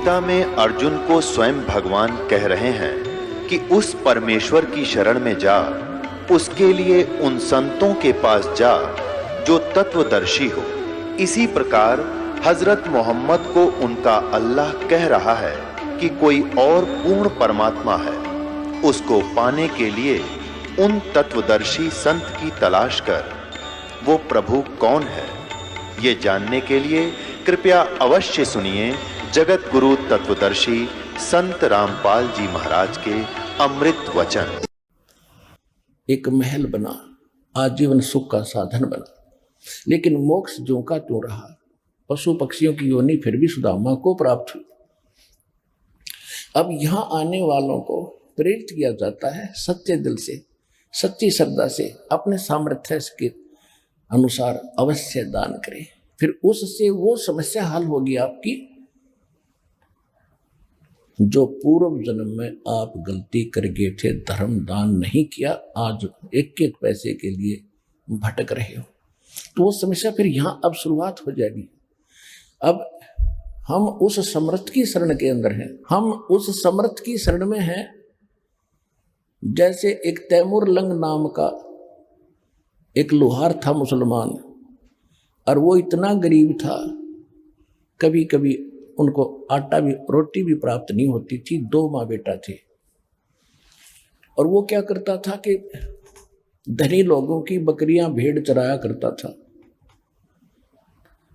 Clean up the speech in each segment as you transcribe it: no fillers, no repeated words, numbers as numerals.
गीता में अर्जुन को स्वयं भगवान कह रहे हैं कि उस परमेश्वर की शरण में जा, उसके लिए उन संतों के पास जा जो तत्वदर्शी हो। इसी प्रकार हजरत मोहम्मद को उनका अल्लाह कह रहा है कि कोई और पूर्ण परमात्मा है, उसको पाने के लिए उन तत्वदर्शी संत की तलाश कर। वो प्रभु कौन है, ये जानने के लिए कृपया अवश्य सुनिए जगत गुरु तत्वदर्शी संत रामपाल जी महाराज के अमृत वचन। एक महल बना, आजीवन सुख का साधन बना, लेकिन मोक्ष ज्यों का त्यों रहा। पशु पक्षियों की योनि फिर भी सुदामा को प्राप्त हुई। अब यहां आने वालों को प्रेरित किया जाता है सच्चे दिल से, सच्ची श्रद्धा से, अपने सामर्थ्य के अनुसार अवश्य दान करें, फिर उससे वो समस्या हल होगी आपकी जो पूर्व जन्म में आप गलती कर गए थे, धर्म दान नहीं किया, आज एक एक पैसे के लिए भटक रहे हो, तो वो समस्या फिर यहां अब शुरुआत हो जाएगी। अब हम उस समर्थ की शरण के अंदर हैं, हम उस समर्थ की शरण में हैं। जैसे एक तैमूर लंग नाम का एक लोहार था मुसलमान, और वो इतना गरीब था, कभी कभी उनको आटा भी रोटी भी प्राप्त नहीं होती थी। 2 माँ बेटा थे, और वो क्या करता था कि धनी लोगों की बकरियां भेड़ चराया करता था।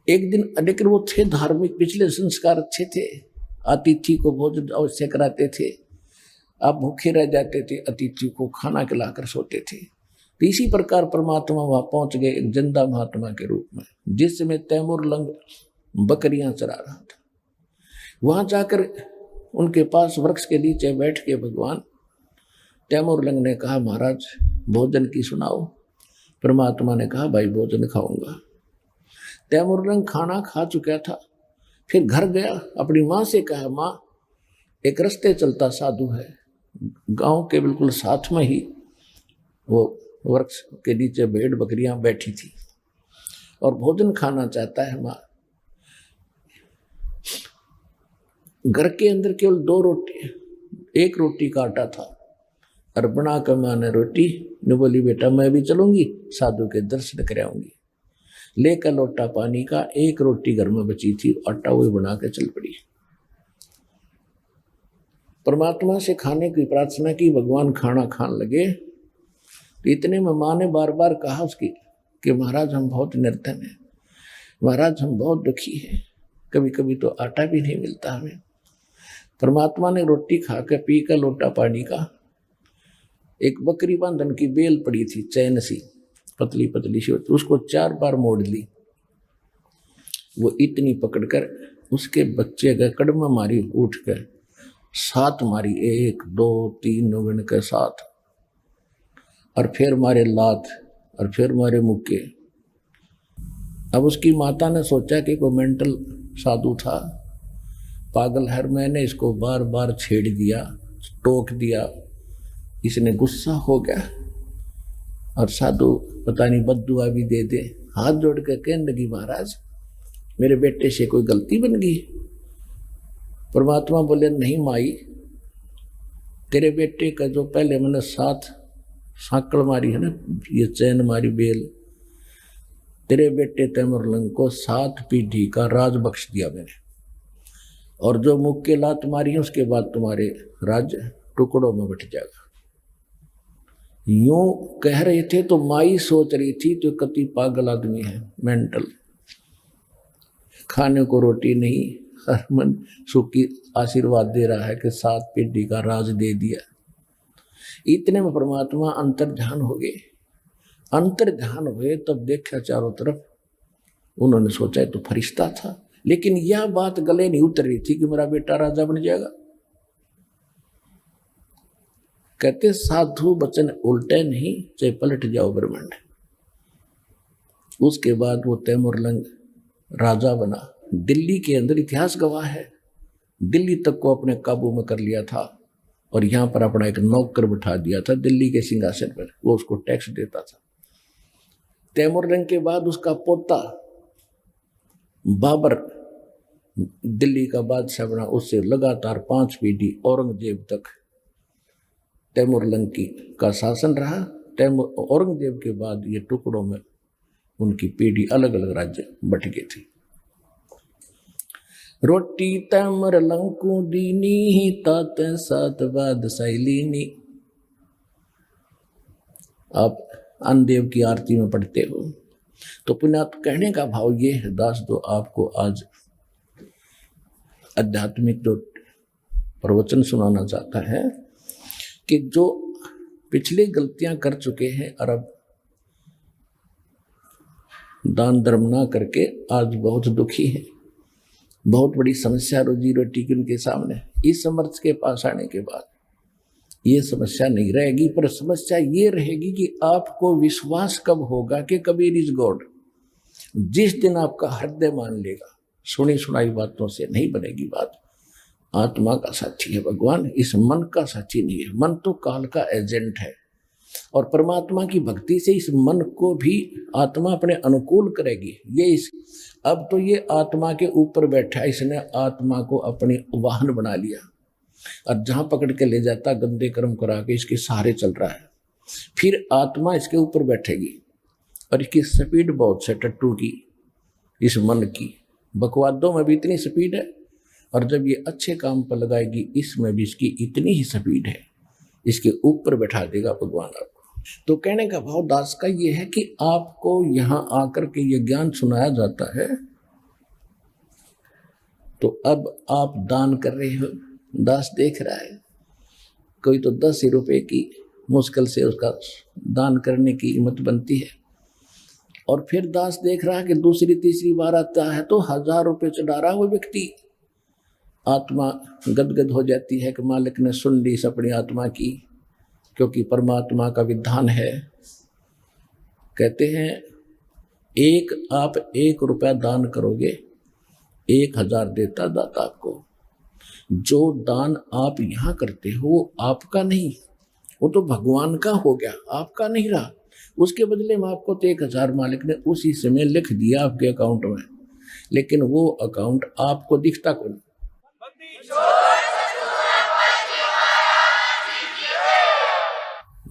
एक दिन लेकिन वो थे धार्मिक, पिछले संस्कार अच्छे थे, अतिथि को भोजन अवश्य कराते थे, आप भूखे रह जाते थे, अतिथि को खाना खिलाकर सोते थे। तो इसी प्रकार परमात्मा वहां पहुंच गए एक जिंदा महात्मा के रूप में, जिसमें तैमूर लंग बकरियां चरा रहा था। वहां जाकर उनके पास वृक्ष के नीचे बैठ के भगवान तैमूर लंग ने कहा, महाराज भोजन की सुनाओ। परमात्मा ने कहा, भाई भोजन खाऊंगा। तैमूर लंग खाना खा चुका था, फिर घर गया, अपनी माँ से कहा, माँ एक रास्ते चलता साधु है, गांव के बिल्कुल साथ में ही वो वृक्ष के नीचे भेड़ बकरियां बैठी थी और भोजन खाना चाहता है। माँ घर के अंदर केवल 2 रोटी, 1 रोटी का आटा था, और बना कर माँ ने रोटी ने बोली, बेटा मैं भी चलूंगी, साधु के दर्शन कर आऊंगी। लेकर लोटा पानी का, 1 रोटी घर में बची थी, आटा वही बना के चल पड़ी। परमात्मा से खाने की प्रार्थना की, भगवान खाना खाने लगे। तो इतने में माँ ने बार बार कहा उसकी कि महाराज हम बहुत निर्धन हैं, महाराज हम बहुत दुखी हैं, कभी कभी तो आटा भी नहीं मिलता हमें। परमात्मा ने रोटी खा के पी कर लोटा पानी का, एक बकरी बांधन की बेल पड़ी थी, चैन सी पतली पतली सी, उसको 4 बार मोड़ ली। वो इतनी पकड़कर उसके बच्चे का कड़मा मारी, उठ कर 7 मारी, 1 2 3 गिन के 7, और फिर मारे लात, और फिर मारे मुक्के। अब उसकी माता ने सोचा कि कोई मेंटल साधु था, पागल है, मैंने इसको बार बार छेड़ दिया, टोक दिया, इसने गुस्सा हो गया, और साधु पता नहीं बद्दुआ भी दे दे। हाथ जोड़ कर कहने लगी, महाराज मेरे बेटे से कोई गलती बन गई। परमात्मा बोले, नहीं माई, तेरे बेटे का जो पहले मैंने 7 सांकड़ मारी है ना, ये चैन मारी बेल, तेरे बेटे तैमूर लंग को 7 पीढ़ी का राज बख्श दिया मैंने, और जो मुक्के लात मारी है उसके बाद तुम्हारे राज्य टुकड़ों में बट जाएगा। यूं कह रहे थे तो माई सोच रही थी तो कति पागल आदमी है, मेंटल, खाने को रोटी नहीं, हर मन सुखी आशीर्वाद दे रहा है कि 7 पीढ़ी का राज दे दिया। इतने में परमात्मा अंतर्ध्यान हो गए। अंतर्ध्यान हुए तब देखा चारों तरफ, उन्होंने सोचा तो फरिश्ता था, लेकिन यह बात गले नहीं उतर रही थी कि मेरा बेटा राजा बन जाएगा। कहते साधु वचन उल्टे नहीं, चाहे पलट जाओ ब्रह्मांड। उसके बाद वो तैमूर लंग राजा बना। दिल्ली के अंदर इतिहास गवाह है, दिल्ली तक को अपने काबू में कर लिया था, और यहाँ पर अपना एक नौकर बिठा दिया था दिल्ली के सिंहासन पर, वो उसको टैक्स देता था। तैमूर लंग के बाद उसका पोता बाबर दिल्ली का बादशाह बना, उससे लगातार 5 पीढ़ी औरंगजेब तक तैमूरलंग का शासन रहा। औरंगजेब के बाद ये टुकड़ों में उनकी पीढ़ी अलग अलग राज्य बट गई थी। रोटी तैमूरलंग को दीनी तात सात बादशाही लीनी। आप अन्नदेव की आरती में पढ़ते हो तो पुण्यात कहने का भाव ये है दास, जो आपको आज आध्यात्मिक जो प्रवचन सुनाना चाहता है कि जो पिछली गलतियां कर चुके हैं और अब दान धर्म ना करके आज बहुत दुखी है, बहुत बड़ी समस्या रोजी रोटी की उनके सामने, इस समर्थ के पास आने के बाद ये समस्या नहीं रहेगी। पर समस्या ये रहेगी कि आपको विश्वास कब होगा कि कबीर इज गॉड। जिस दिन आपका हृदय मान लेगा, सुनी सुनाई बातों से नहीं बनेगी बात। आत्मा का साक्षी है भगवान, इस मन का साक्षी नहीं है। मन तो काल का एजेंट है और परमात्मा की भक्ति से इस मन को भी आत्मा अपने अनुकूल करेगी। अब तो ये आत्मा के ऊपर बैठा है, इसने आत्मा को अपनी वाहन बना लिया और जहां पकड़ के ले जाता गंदे कर्म करा के इसके सहारे चल रहा है। फिर आत्मा इसके ऊपर बैठेगी और इसकी स्पीड बहुत है टट्टू की, इस मन की। बकवादों में भी इतनी स्पीड है और जब ये अच्छे काम पर लगाएगी इसमें भी इसकी इतनी ही स्पीड है, इसके ऊपर बैठा देगा भगवान आपको। तो कहने का भाव दास का ये है कि आपको यहां आकर के ये ज्ञान सुनाया जाता है तो अब आप दान कर रहे हो। दास देख रहा है, कोई तो 10 रुपए की मुश्किल से उसका दान करने की हिम्मत बनती है और फिर दास देख रहा है कि दूसरी तीसरी बार आता है तो 1000 रुपए चढ़ा रहा वो व्यक्ति। आत्मा गदगद हो जाती है कि मालिक ने सुन ली इस अपनी आत्मा की, क्योंकि परमात्मा का विधान है। कहते हैं आप 1 रुपया दान करोगे 1000 देता दाता आपको। जो दान आप यहाँ करते हो वो आपका नहीं, वो तो भगवान का हो गया, आपका नहीं रहा। उसके बदले में आपको तो 1000 मालिक ने उसी समय लिख दिया आपके अकाउंट में, लेकिन वो अकाउंट आपको दिखता कौन।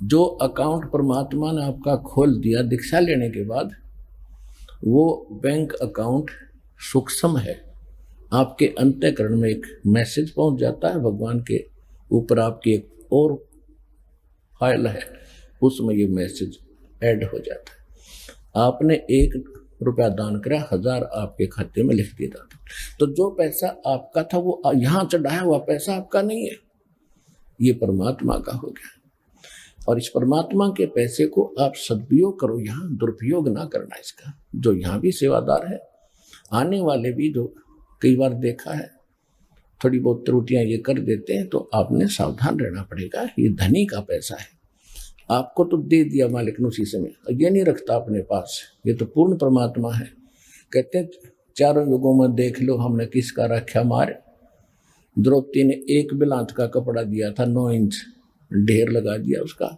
जो अकाउंट परमात्मा ने आपका खोल दिया दीक्षा लेने के बाद, वो बैंक अकाउंट सूक्ष्म है। आपके अंतःकरण में एक मैसेज पहुंच जाता है, भगवान के ऊपर आपकी एक और फाइल है, उसमें ये मैसेज ऐड हो जाता है। आपने 1 रुपया दान करा, 1000 आपके खाते में लिख दिया था। तो जो पैसा आपका था वो यहाँ चढ़ाया हुआ पैसा आपका नहीं है, ये परमात्मा का हो गया। और इस परमात्मा के पैसे को आप सदुपयोग करो, यहाँ दुरुपयोग ना करना इसका। जो यहाँ भी सेवादार है, आने वाले भी जो कई बार देखा है थोड़ी बहुत त्रुटियां ये कर देते हैं, तो आपने सावधान रहना पड़ेगा। ये धनी का पैसा है, आपको तो दे दिया मालिक ने उसी समय, ये नहीं रखता अपने पास। ये तो पूर्ण परमात्मा है। कहते हैं 4 युगों में देख लो हमने किसका रखा मार। द्रौपदी ने 1 बिलांत का कपड़ा दिया था, 9 इंच ढेर लगा दिया उसका।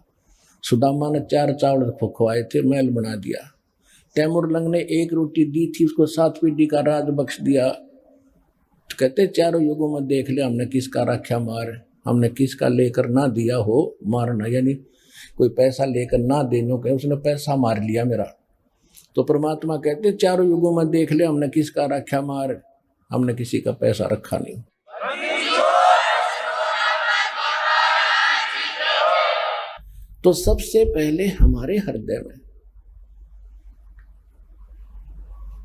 सुदामा ने 4 चावल खुखवाए थे, महल बना दिया। तैमूरलंग ने 1 रोटी दी थी, उसको 7 पीढ़ी का राज बख्श दिया। तो कहते 4 युगों में देख ले हमने किसका रखा मार, हमने किसका लेकर ना दिया हो मारना, यानी कोई पैसा लेकर ना देने के उसने पैसा मार लिया मेरा। तो परमात्मा कहते 4 युगों में देख ले हमने किसका रखा मार, हमने किसी का पैसा रखा नहीं। तो सबसे पहले हमारे हृदय में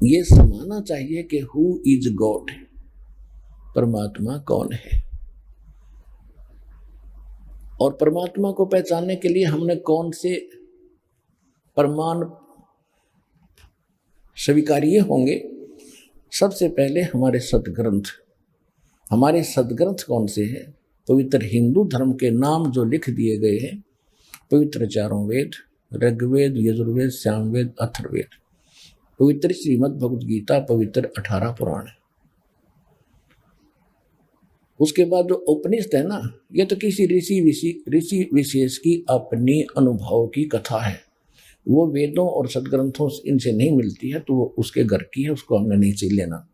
ये समाना चाहिए कि हु इज गॉड, परमात्मा कौन है। और परमात्मा को पहचानने के लिए हमने कौन से प्रमाण स्वीकार्य होंगे। सबसे पहले हमारे सदग्रंथ। हमारे सदग्रंथ कौन से हैं? पवित्र हिंदू धर्म के नाम जो लिख दिए गए हैं, पवित्र 4 वेद, ऋग्वेद, यजुर्वेद, सामवेद, अथर्ववेद, पवित्र श्रीमद् भगवद गीता, पवित्र 18 पुराण। उसके बाद जो उपनिषद है ना, ये तो किसी ऋषि विशेष की अपनी अनुभव की कथा है। वो वेदों और सदग्रंथों इनसे नहीं मिलती है, तो वो उसके घर की है, उसको हमने नहीं चाहिए लेना।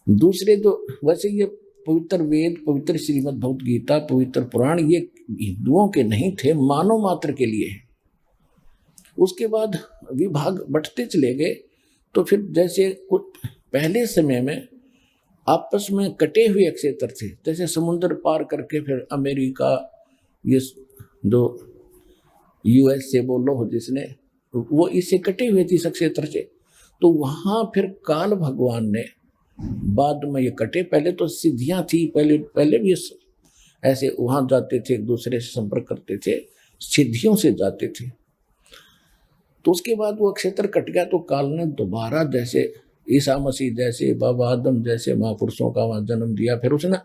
दूसरे तो वैसे ये पवित्र वेद, पवित्र श्रीमद् भगवत गीता, पवित्र पुराण ये हिंदुओं के नहीं थे, मानव मात्र के लिए। उसके बाद विभाग बढ़ते चले गए। तो फिर जैसे कुछ पहले समय में आपस में कटे हुए क्षेत्र थे, जैसे समुद्र पार करके फिर अमेरिका, ये जो यूएस से बोलो हो जिसने, वो इससे कटे हुए थी इस क्षेत्र से। तो वहाँ फिर काल भगवान ने बाद में ये कटे, पहले तो सिद्धियाँ थी, पहले भी ऐसे वहाँ जाते थे, एक दूसरे से संपर्क करते थे, सिद्धियों से जाते थे। तो उसके बाद वो क्षेत्र कट गया, तो काल ने दोबारा जैसे ईसा मसीह जैसे, बाबा आदम जैसे महापुरुषों का वहाँ जन्म दिया, फिर उसने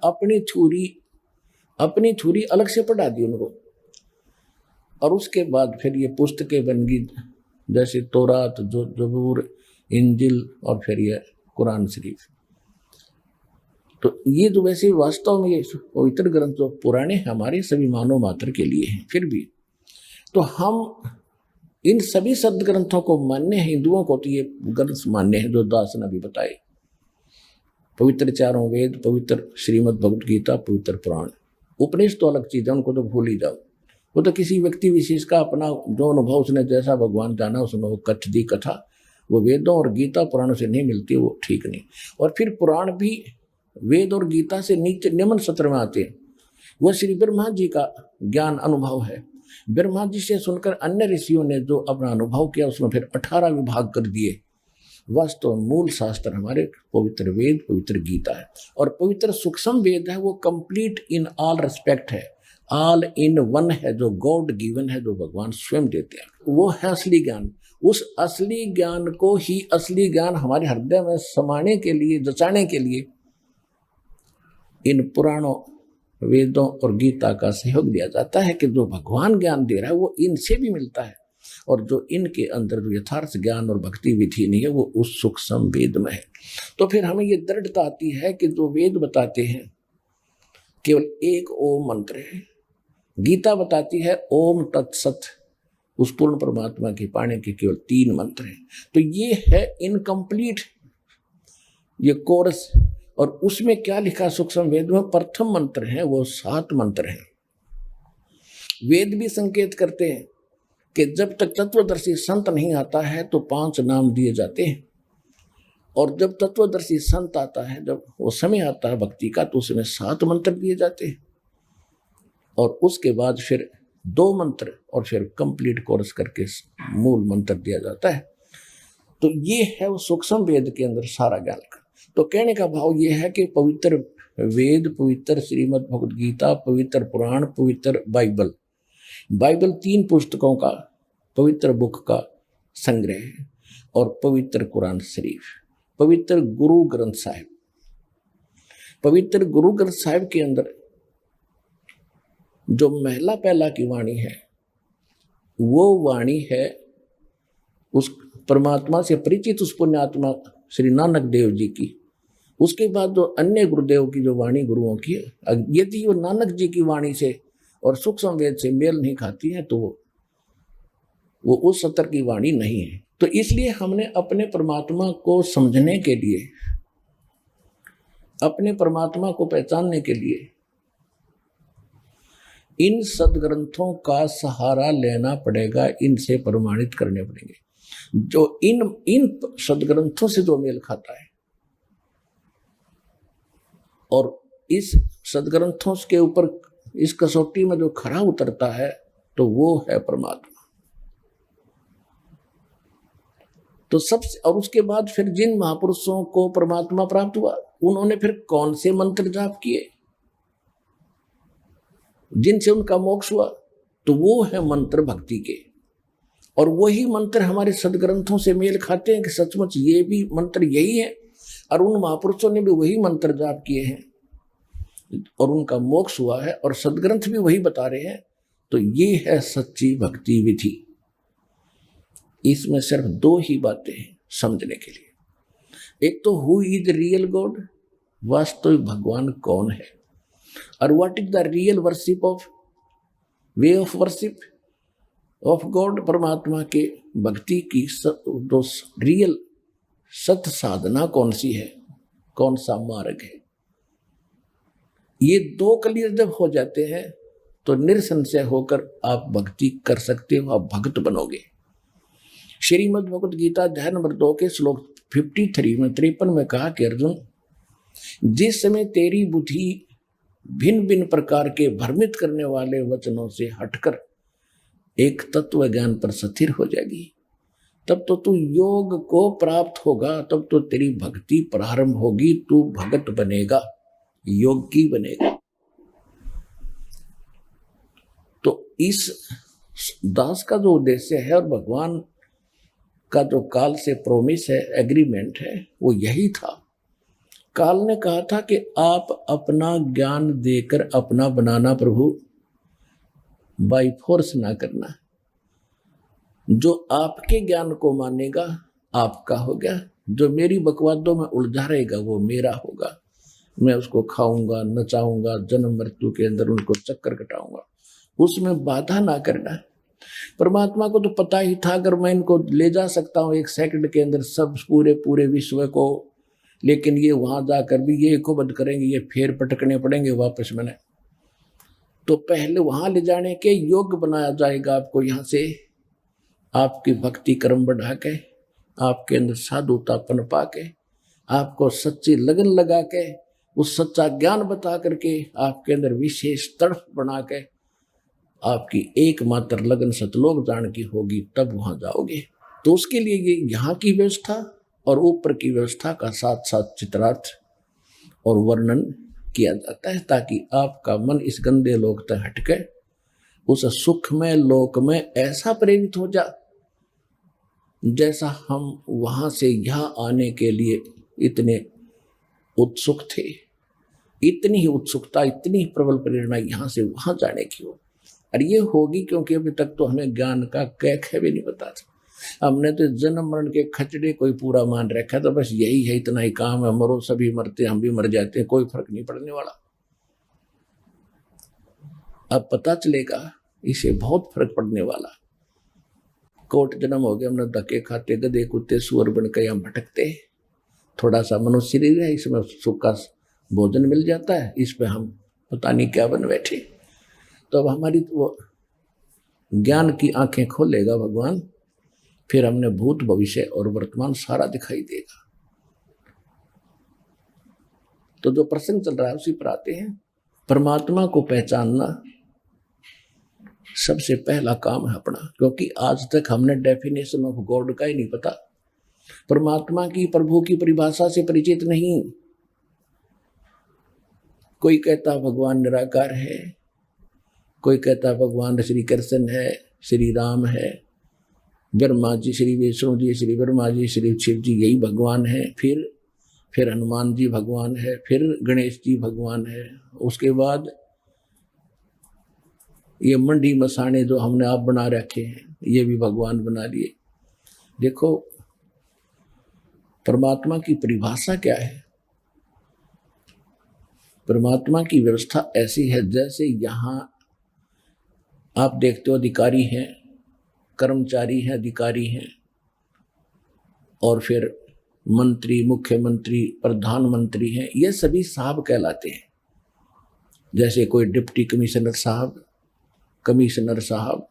अपनी छुरी अलग से पढ़ा दी उनको। और उसके बाद फिर ये पुस्तकें बन गई, जैसे तौरात, जबूर, इंजिल और फिर ये कुरान शरीफ। तो ये तो वैसे वास्तव में ये पवित्र ग्रंथ जो पुराने हमारे सभी मानव मात्र के लिए हैं, फिर भी तो हम इन सभी सदग्रंथों को मान्य है। हिंदुओं को तो ये ग्रंथ मान्य है जो दास ने अभी बताए, पवित्र चारों वेद, पवित्र श्रीमद् भगवत गीता, पवित्र पुराण। उपनिषद तो अलग चीज है, उनको तो भूल ही जाओ। वो तो किसी व्यक्ति विशेष का अपना जो अनुभव, उसने जैसा भगवान जाना उसमें वो कथ दी कथा, वो वेदों और गीता पुराणों से नहीं मिलती, वो ठीक नहीं। और फिर पुराण भी वेद और गीता से नीचे निम्न सत्र में आते हैं। वह श्री ब्रह्मा जी का ज्ञान अनुभव है। ब्रह्मा जी से सुनकर अन्य ऋषियों ने जो अपना अनुभव किया, उसमें फिर 18 विभाग कर दिए। वास्तव मूल शास्त्र हमारे पवित्र वेद, पवित्र गीता है। और पवित्र सूक्ष्म वेद है, वो कंप्लीट इन ऑल रिस्पेक्ट है, ऑल इन वन है, जो गॉड गिवन है, जो भगवान स्वयं देते हैं। वो है असली ज्ञान। उस असली ज्ञान को ही असली ज्ञान हमारे हृदय में समाने के लिए, जचाने के लिए इन पुराणों, वेदों और गीता का सहयोग दिया जाता है कि जो भगवान ज्ञान दे रहा है वो इनसे भी मिलता है। और जो इनके अंदर जो यथार्थ ज्ञान और भक्ति विधि नहीं है, वो उस सूक्ष्म वेद में है। तो फिर हमें ये दृढ़ता आती है कि जो वेद बताते हैं केवल एक ओम मंत्र है, गीता बताती है ओम तत्सत, उस पूर्ण परमात्मा के पाने के केवल 3 मंत्र हैं। तो ये है इनकम्प्लीट ये कोर्स। और उसमें क्या लिखा सूक्ष्म वेद में? प्रथम मंत्र है, वो 7 मंत्र हैं। वेद भी संकेत करते हैं कि जब तक तत्वदर्शी संत नहीं आता है तो 5 नाम दिए जाते हैं, और जब तत्वदर्शी संत आता है, जब वो समय आता है भक्ति का, तो उसमें 7 मंत्र दिए जाते हैं। और उसके बाद फिर 2 मंत्र और फिर कंप्लीट कोर्स करके मूल मंत्र दिया जाता है। तो ये है वो सूक्ष्म वेद के अंदर सारा ज्ञान का। तो कहने का भाव ये है कि पवित्र वेद, पवित्र श्रीमद् भगवत गीता, पवित्र पुराण, पवित्र बाइबल 3 पुस्तकों का पवित्र बुक का संग्रह है। और पवित्र कुरान शरीफ, पवित्र गुरु ग्रंथ साहिब। पवित्र गुरु ग्रंथ साहिब के अंदर जो महला पहला की वाणी है, वो वाणी है उस परमात्मा से परिचित उस पुण्यात्मा श्री नानक देव जी की। उसके बाद जो अन्य गुरुदेव की जो वाणी गुरुओं की है, यदि वो नानक जी की वाणी से और सूक्ष्म वेद से मेल नहीं खाती है तो वो उस सत्र की वाणी नहीं है। तो इसलिए हमने अपने परमात्मा को समझने के लिए, अपने परमात्मा को पहचानने के लिए इन सदग्रंथों का सहारा लेना पड़ेगा, इनसे प्रमाणित करने पड़ेंगे। जो इन सदग्रंथों से जो मेल खाता है और इस सदग्रंथों के ऊपर इस कसौटी में जो खरा उतरता है, तो वो है परमात्मा। तो सबसे, और उसके बाद फिर जिन महापुरुषों को परमात्मा प्राप्त हुआ, उन्होंने फिर कौन से मंत्र जाप किए जिनसे उनका मोक्ष हुआ? तो वो है मंत्र भक्ति के। और वही मंत्र हमारे सदग्रंथों से मेल खाते हैं कि सचमुच ये भी मंत्र यही है, और उन महापुरुषों ने भी वही मंत्र जाप किए हैं और उनका मोक्ष हुआ है, और सदग्रंथ भी वही बता रहे हैं। तो ये है सच्ची भक्ति विधि। इसमें सिर्फ 2 ही बातें हैं समझने के लिए। एक तो who is the real God, वास्तविक भगवान कौन है, और what is the real worship of, way of worship of God, परमात्मा के भक्ति की जो रियल सत साधना कौन सी है। कौन सा मार्ग है। ये दो क्लियर जब हो जाते हैं तो निरसंशय होकर आप भक्ति कर सकते हो, आप भक्त बनोगे। श्रीमद् भगवद गीता अध्याय नंबर 2 के श्लोक 53 में 53 में कहा कि अर्जुन, जिस समय तेरी बुद्धि भिन्न भिन्न प्रकार के भ्रमित करने वाले वचनों से हटकर एक तत्व ज्ञान पर स्थिर हो जाएगी, तब तो तू योग को प्राप्त होगा, तब तो तेरी भक्ति प्रारंभ होगी, तू भगत बनेगा, योगी बनेगा। तो इस दास का जो उद्देश्य है और भगवान का जो काल से प्रोमिस है, एग्रीमेंट है, वो यही था। काल ने कहा था कि आप अपना ज्ञान देकर अपना बनाना प्रभु, बाय फोर्स ना करना। जो आपके ज्ञान को मानेगा आपका हो गया, जो मेरी बकवादों में उलझा रहेगा वो मेरा होगा। मैं उसको खाऊंगा, नचाऊंगा, जन्म मृत्यु के अंदर उनको चक्कर कटाऊंगा, उसमें बाधा ना करना। परमात्मा को तो पता ही था अगर मैं इनको ले जा सकता हूँ 1 सेकंड के अंदर सब पूरे विश्व को, लेकिन ये वहां जाकर भी ये को बंद करेंगे, ये फेर पटकने पड़ेंगे वापस मैंने, तो पहले वहां ले जाने के योग्य बनाया जाएगा आपको। यहाँ से आपकी भक्ति कर्म बढ़ा के, आपके अंदर साधुतापन पा के, आपको सच्ची लगन लगा के, उस सच्चा ज्ञान बता करके आपके अंदर विशेष तड़फ बना के आपकी एकमात्र लगन सतलोक जान की होगी, तब वहां जाओगे। तो उसके लिए ये यहाँ की व्यवस्था और ऊपर की व्यवस्था का साथ साथ चित्रार्थ और वर्णन किया जाता है, ताकि आपका मन इस गंदे लोक तक हटके उस सुखमय लोक में ऐसा प्रेरित हो जा जैसा हम वहां से यहाँ आने के लिए इतने उत्सुक थे। इतनी ही उत्सुकता, इतनी प्रबल प्रेरणा यहाँ से वहां जाने की हो। और ये होगी क्योंकि अभी तक तो हमें ज्ञान का कैख है भी नहीं पता था। हमने तो जन्म मरण के खचड़े कोई पूरा मान रखा, तो बस यही है, इतना ही काम है, मरो सभी मरते, हम भी मर जाते हैं, कोई फर्क नहीं पड़ने वाला। अब पता चलेगा इसे बहुत फर्क पड़ने वाला। कोट जन्म हो गया, हमने धक्के खाते, गधे कुत्ते सुअर बन के हम भटकते। थोड़ा सा मनुष्य शरीर है, इसमें सुख का भोजन मिल जाता है, इस पे हम पता नहीं क्या बन बैठे। तो अब हमारी वो ज्ञान की आंखें खोलेगा भगवान, फिर हमने भूत भविष्य और वर्तमान सारा दिखाई देगा। तो जो प्रसंग चल रहा है उसी पर आते हैं। परमात्मा को पहचानना सबसे पहला काम है अपना, क्योंकि आज तक हमने डेफिनेशन ऑफ गॉड का ही नहीं पता। परमात्मा की, प्रभु की परिभाषा से परिचित नहीं। कोई कहता भगवान निराकार है, कोई कहता भगवान श्री कृष्ण है, श्री राम है, ब्रह्मा जी, श्री विष्णु जी, श्री ब्रह्मा जी, श्री शिव जी यही भगवान है। फिर हनुमान जी भगवान है, फिर गणेश जी भगवान है। उसके बाद ये मंडी मसाने जो हमने आप बना रखे हैं, ये भी भगवान बना लिए। देखो परमात्मा की परिभाषा क्या है। परमात्मा की व्यवस्था ऐसी है जैसे यहाँ आप देखते हो अधिकारी हैं, कर्मचारी हैं, अधिकारी हैं, और फिर मंत्री, मुख्यमंत्री, प्रधानमंत्री हैं, ये सभी साहब कहलाते हैं। जैसे कोई डिप्टी कमिश्नर साहब, कमिश्नर साहब,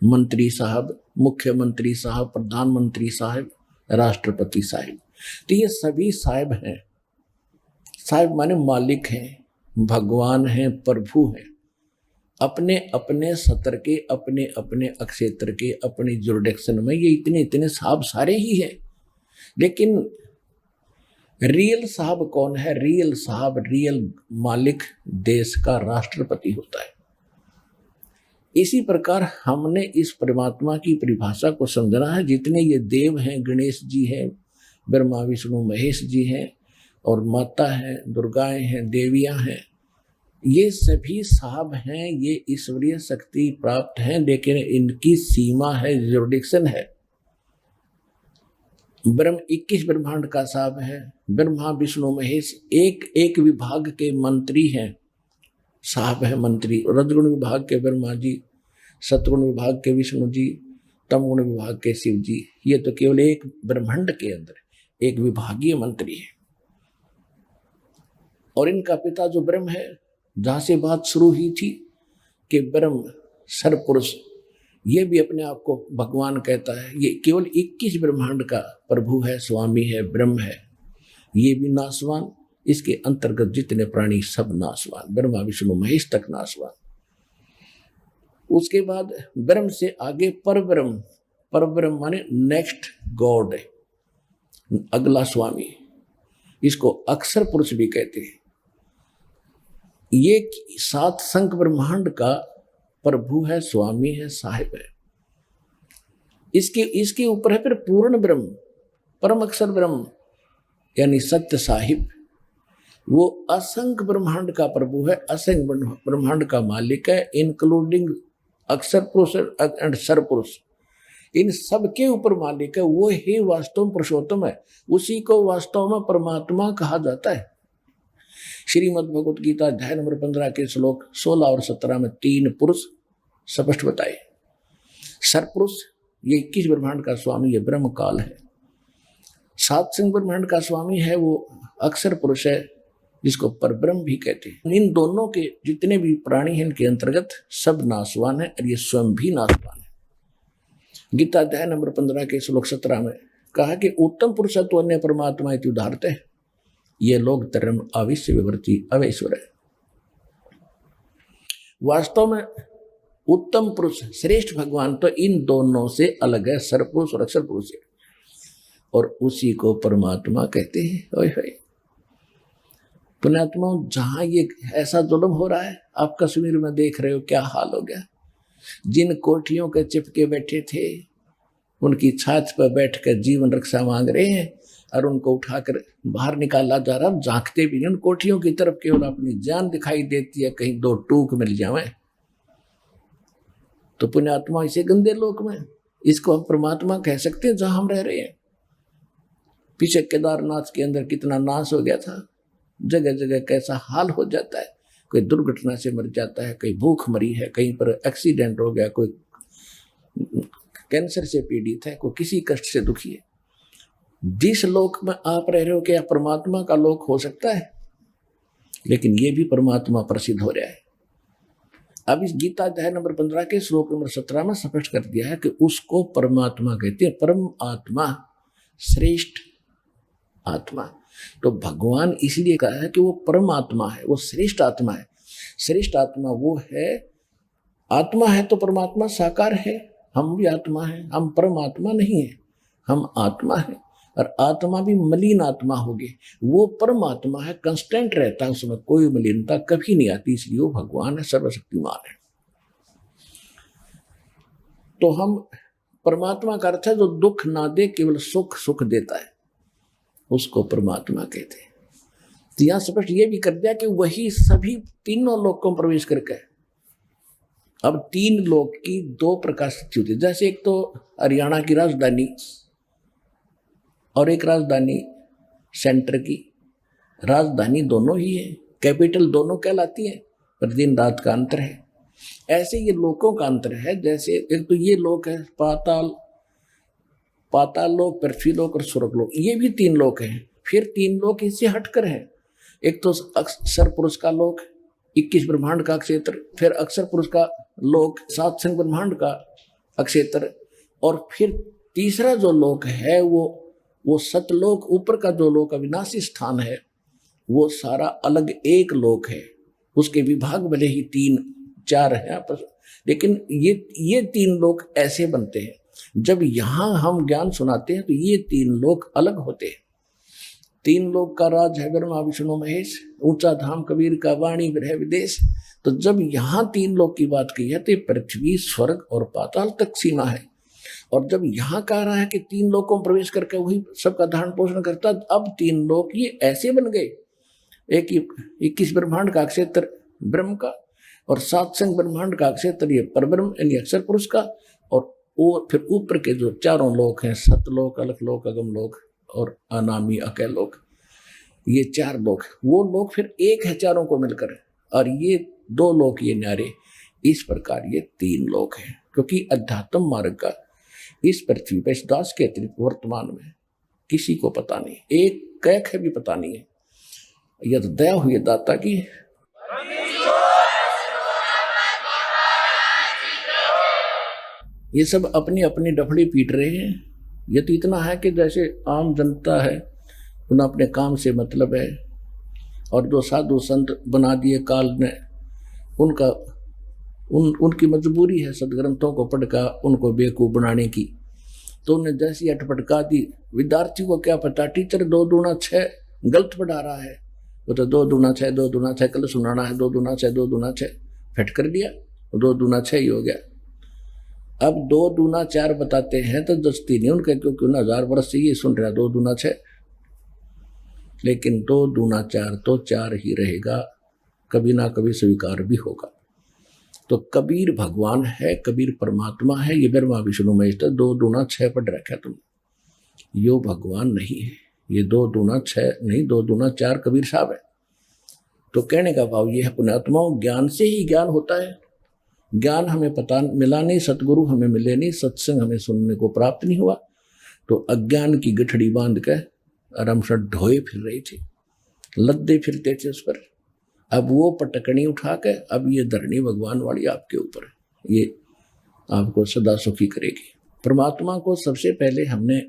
मंत्री साहब, मुख्यमंत्री साहब, प्रधानमंत्री साहब, राष्ट्रपति साहब, तो ये सभी साहब हैं। साहब माने मालिक हैं, भगवान हैं, प्रभु हैं। अपने अपने सत्र के, अपने अपने अक्षेत्र के, अपनी जुरिडिक्शन में ये इतने इतने साहब सारे ही हैं। लेकिन रियल साहब कौन है? रियल साहब, रियल मालिक देश का राष्ट्रपति होता है। इसी प्रकार हमने इस परमात्मा की परिभाषा को समझना है। जितने ये देव हैं, गणेश जी हैं, ब्रह्मा विष्णु महेश जी हैं, और माता हैं, दुर्गाएं हैं, देवियां हैं, ये सभी साहब हैं, ये ईश्वरीय शक्ति प्राप्त हैं, लेकिन इनकी सीमा है, जुरिडिक्शन है। 21 ब्रह्मांड का साहब है, ब्रह्मा विष्णु महेश एक एक विभाग के मंत्री हैं, साहब है मंत्री। रजगुण विभाग के ब्रह्मा जी, सतगुण विभाग के विष्णु जी, तमगुण विभाग के शिव जी। ये तो केवल एक ब्रह्मांड के अंदर एक विभागीय मंत्री है। और इनका पिता जो ब्रह्म है, जहां से बात शुरू हुई थी कि ब्रह्म सरपुरुष, ये भी अपने आप को भगवान कहता है। ये केवल 21 ब्रह्मांड का प्रभु है, स्वामी है, ब्रह्म है। ये भी नासवान, इसके अंतर्गत जितने प्राणी सब नासवान, ब्रह्मा विष्णु महेश तक नासवान। उसके बाद ब्रह्म से आगे परब्रह्म, परब्रह्म माने नेक्स्ट गॉड है, अगला स्वामी, इसको अक्षर पुरुष भी कहते हैं। ये 7 संख ब्रह्मांड का प्रभु है, स्वामी है, साहिब है। इसके ऊपर है फिर पूर्ण ब्रह्म, परम अक्षर ब्रह्म यानी सत्य साहिब। वो असंख्य ब्रह्मांड का प्रभु है, असंख्य ब्रह्मांड का मालिक है, इंक्लूडिंग अक्षर पुरुष एंड सर पुरुष। इन सब के ऊपर मालिक है। वो ही वास्तव में पुरुषोत्तम है, उसी को वास्तव में परमात्मा कहा जाता है। श्रीमद् भगवत गीता अध्याय नंबर 15 के श्लोक 16 और 17 में 3 पुरुष स्पष्ट बताए। सरपुरुष ये 21 ब्रह्मांड का स्वामी, ये ब्रह्म काल है। 7 संख ब्रह्मांड का स्वामी है वो अक्षर पुरुष है, जिसको परब्रह्म भी कहते हैं। इन दोनों के जितने भी प्राणी हैं इनके अंतर्गत सब नासवान है और ये स्वयं भी नासवान है। गीता अध्याय नंबर 15 के श्लोक 17 में कहा कि उत्तम पुरुषत्व अन्य परमात्मा इति उदाहरते है, ये लोग धर्म आविश्य विवर्ती अवैश्वर है। वास्तव में उत्तम पुरुष श्रेष्ठ भगवान तो इन दोनों से अलग है, सरपुरुष और अक्षर पुरुष है, और उसी को परमात्मा कहते हैं। ओए होए पुण्यात्मा, जहां ये ऐसा जुल्म हो रहा है, आप कश्मीर में देख रहे हो क्या हाल हो गया। जिन कोठियों के चिपके बैठे थे उनकी छात पर बैठकर जीवन रक्षा मांग रहे हैं और उनको उठाकर बाहर निकाला जा रहा। झांकते भी उन कोठियों की तरफ, केवल अपनी जान दिखाई देती है, कहीं 2 टूक मिल जावे। तो पुण्यात्मा इसे गंदे लोक में इसको हम परमात्मा कह सकते हैं जहां हम रह रहे हैं। पीछे केदारनाथ के अंदर कितना नाश हो गया था, जगह जगह कैसा हाल हो जाता है। कोई दुर्घटना से मर जाता है, कहीं भूख मरी है, कहीं पर एक्सीडेंट हो गया, कोई कैंसर से पीड़ित है, कोई किसी कष्ट से दुखी है। जिस लोक में आप रह रहे हो क्या परमात्मा का लोक हो सकता है? लेकिन ये भी परमात्मा प्रसिद्ध हो रहा है। अब इस गीता अध्याय नंबर 15 के श्लोक नंबर 17 में स्पष्ट कर दिया है कि उसको परमात्मा कहते हैं, परम आत्मा, श्रेष्ठ आत्मा। तो भगवान इसलिए कहा है कि वो परम आत्मा है, वो श्रेष्ठ आत्मा है। श्रेष्ठ आत्मा वो है, आत्मा है तो परमात्मा साकार है, हम भी आत्मा है, हम परमात्मा नहीं है, हम आत्मा है। और आत्मा भी मलिन आत्मा होगी, वो परमात्मा है, कंस्टेंट रहता है, उसमें कोई मलिनता कभी नहीं आती, इसलिए वो भगवान है, सर्वशक्तिमान है। तो हम परमात्मा का अर्थ है जो दुख ना दे, केवल सुख सुख देता है, उसको परमात्मा कहते हैं। तो यहां स्पष्ट ये भी कर दिया कि वही सभी तीनों लोकों में प्रवेश करके। अब 3 लोक की 2 प्रकार स्थिति होती है। जैसे एक तो हरियाणा की राजधानी और एक राजधानी सेंटर की, राजधानी दोनों ही है, कैपिटल दोनों कहलाती है, पर दिन रात का अंतर है। ऐसे ये लोकों का अंतर है। जैसे एक तो ये लोक है पाताल लोक, पृथ्वी लोक और स्वर्ग लोक, ये भी 3 लोक हैं। फिर 3 लोक इससे हटकर हैं। एक तो अक्षर पुरुष का लोक, 21 ब्रह्मांड का क्षेत्र, फिर अक्षर पुरुष का लोक, 7 संख ब्रह्मांड का क्षेत्र, और फिर तीसरा जो लोक है वो सतलोक, ऊपर का जो लोक अविनाशी स्थान है, वो सारा अलग एक लोक है। उसके विभाग भले ही 3-4 हैं आपस, लेकिन ये 3 लोक ऐसे बनते हैं। जब यहां हम ज्ञान सुनाते हैं तो ये 3 लोक अलग होते हैं। 3 लोक का राज है ब्रह्मा विष्णु महेश, ऊंचा धाम कबीर का वाणी ग्रह विदेश। तो जब यहाँ 3 लोक की बात की है तो पृथ्वी, स्वर्ग और पाताल तक सीमा है। और जब यहाँ कह रहा है कि 3 लोकों में प्रवेश करके वही सबका धारण पोषण करता, अब 3 लोक ये ऐसे बन गए। एक 21 ब्रह्मांड का क्षेत्र ब्रह्म का, और 7 संख ब्रह्मांड का क्षेत्र ये परब्रह्म यानी अक्षर पुरुष का, और फिर ऊपर के जो 4 लोक हैं, सतलोक, अलखलोक, अगमलोक और अनामी अकैलोक, ये 4 लोक, वो लोक फिर एक है 4 को मिलकर, और ये 2 लोक ये न्यारे। इस प्रकार ये 3 लोक हैं, क्योंकि अध्यात्म मार्ग का इस पृथ्वी पर इस दास के अतिरिक्त वर्तमान में किसी को पता नहीं, एक कैक है भी पता नहीं है। यह तो दया हुई है दाता की। ये सब अपनी अपनी डफड़ी पीट रहे हैं। ये तो इतना है कि जैसे आम जनता है, उन्हें अपने काम से मतलब है, और जो साधु संत बना दिए काल ने, उनकी मजबूरी है सदग्रंथों को पढ़कर उनको बेवकूफ बनाने की। तो उन्हें जैसी अटपटका दी, विद्यार्थी को क्या पता टीचर 2 दूना 6 गलत पढ़ा रहा है, वो तो 2 दूना 6 2 दूना 6 कल सुनाना है 2 दूना 6 2 दूना 6 फिट कर दिया, 2 दूना 6 ही हो गया। अब 2 दूना 4 बताते हैं तो दस्ती नहीं उनके, क्योंकि 1000 वर्ष से ये सुन रहा 2 दूना 6, लेकिन 2 दूना 4 तो 4 ही रहेगा, कभी ना कभी स्वीकार भी होगा। तो कबीर भगवान है, कबीर परमात्मा है, ये ब्रह्मा विष्णु महेश। 2 दूना 6 पढ़ रखा तुम, यो भगवान नहीं है, ये 2 दूना 6 नहीं 2 दूना 4 कबीर साहब है। तो कहने का भाव ये है पुण्यात्माओं, ज्ञान से ही ज्ञान होता है। ज्ञान हमें पता मिला नहीं, सतगुरु हमें मिले नहीं, सत्संग हमें सुनने को प्राप्त नहीं हुआ, तो अज्ञान की गठड़ी बांध के आराम से ढोए फिर रहे थे, लद्दे फिरते थे उस पर। अब वो पटकनी उठा के अब ये धरनी भगवान वाली आपके ऊपर है, ये आपको सदा सुखी करेगी। परमात्मा को सबसे पहले हमने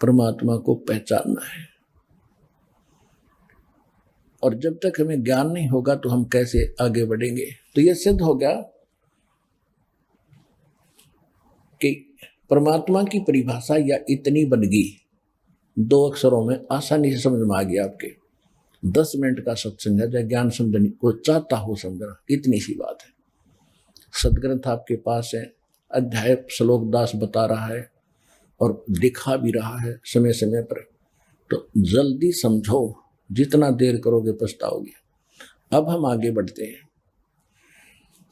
परमात्मा को पहचानना है, और जब तक हमें ज्ञान नहीं होगा तो हम कैसे आगे बढ़ेंगे। तो यह सिद्ध हो गया कि परमात्मा की परिभाषा या इतनी बन गई, 2 अक्षरों में आसानी से समझ में आ गया आपके। 10 मिनट का सत्संग है, चाहे ज्ञान समझने को चाहता हो समझना, इतनी सी बात है। सदग्रंथ आपके पास है, अध्याय श्लोक दास बता रहा है और दिखा भी रहा है समय समय पर, तो जल्दी समझो, जितना देर करोगे पछताओगे। अब हम आगे बढ़ते हैं।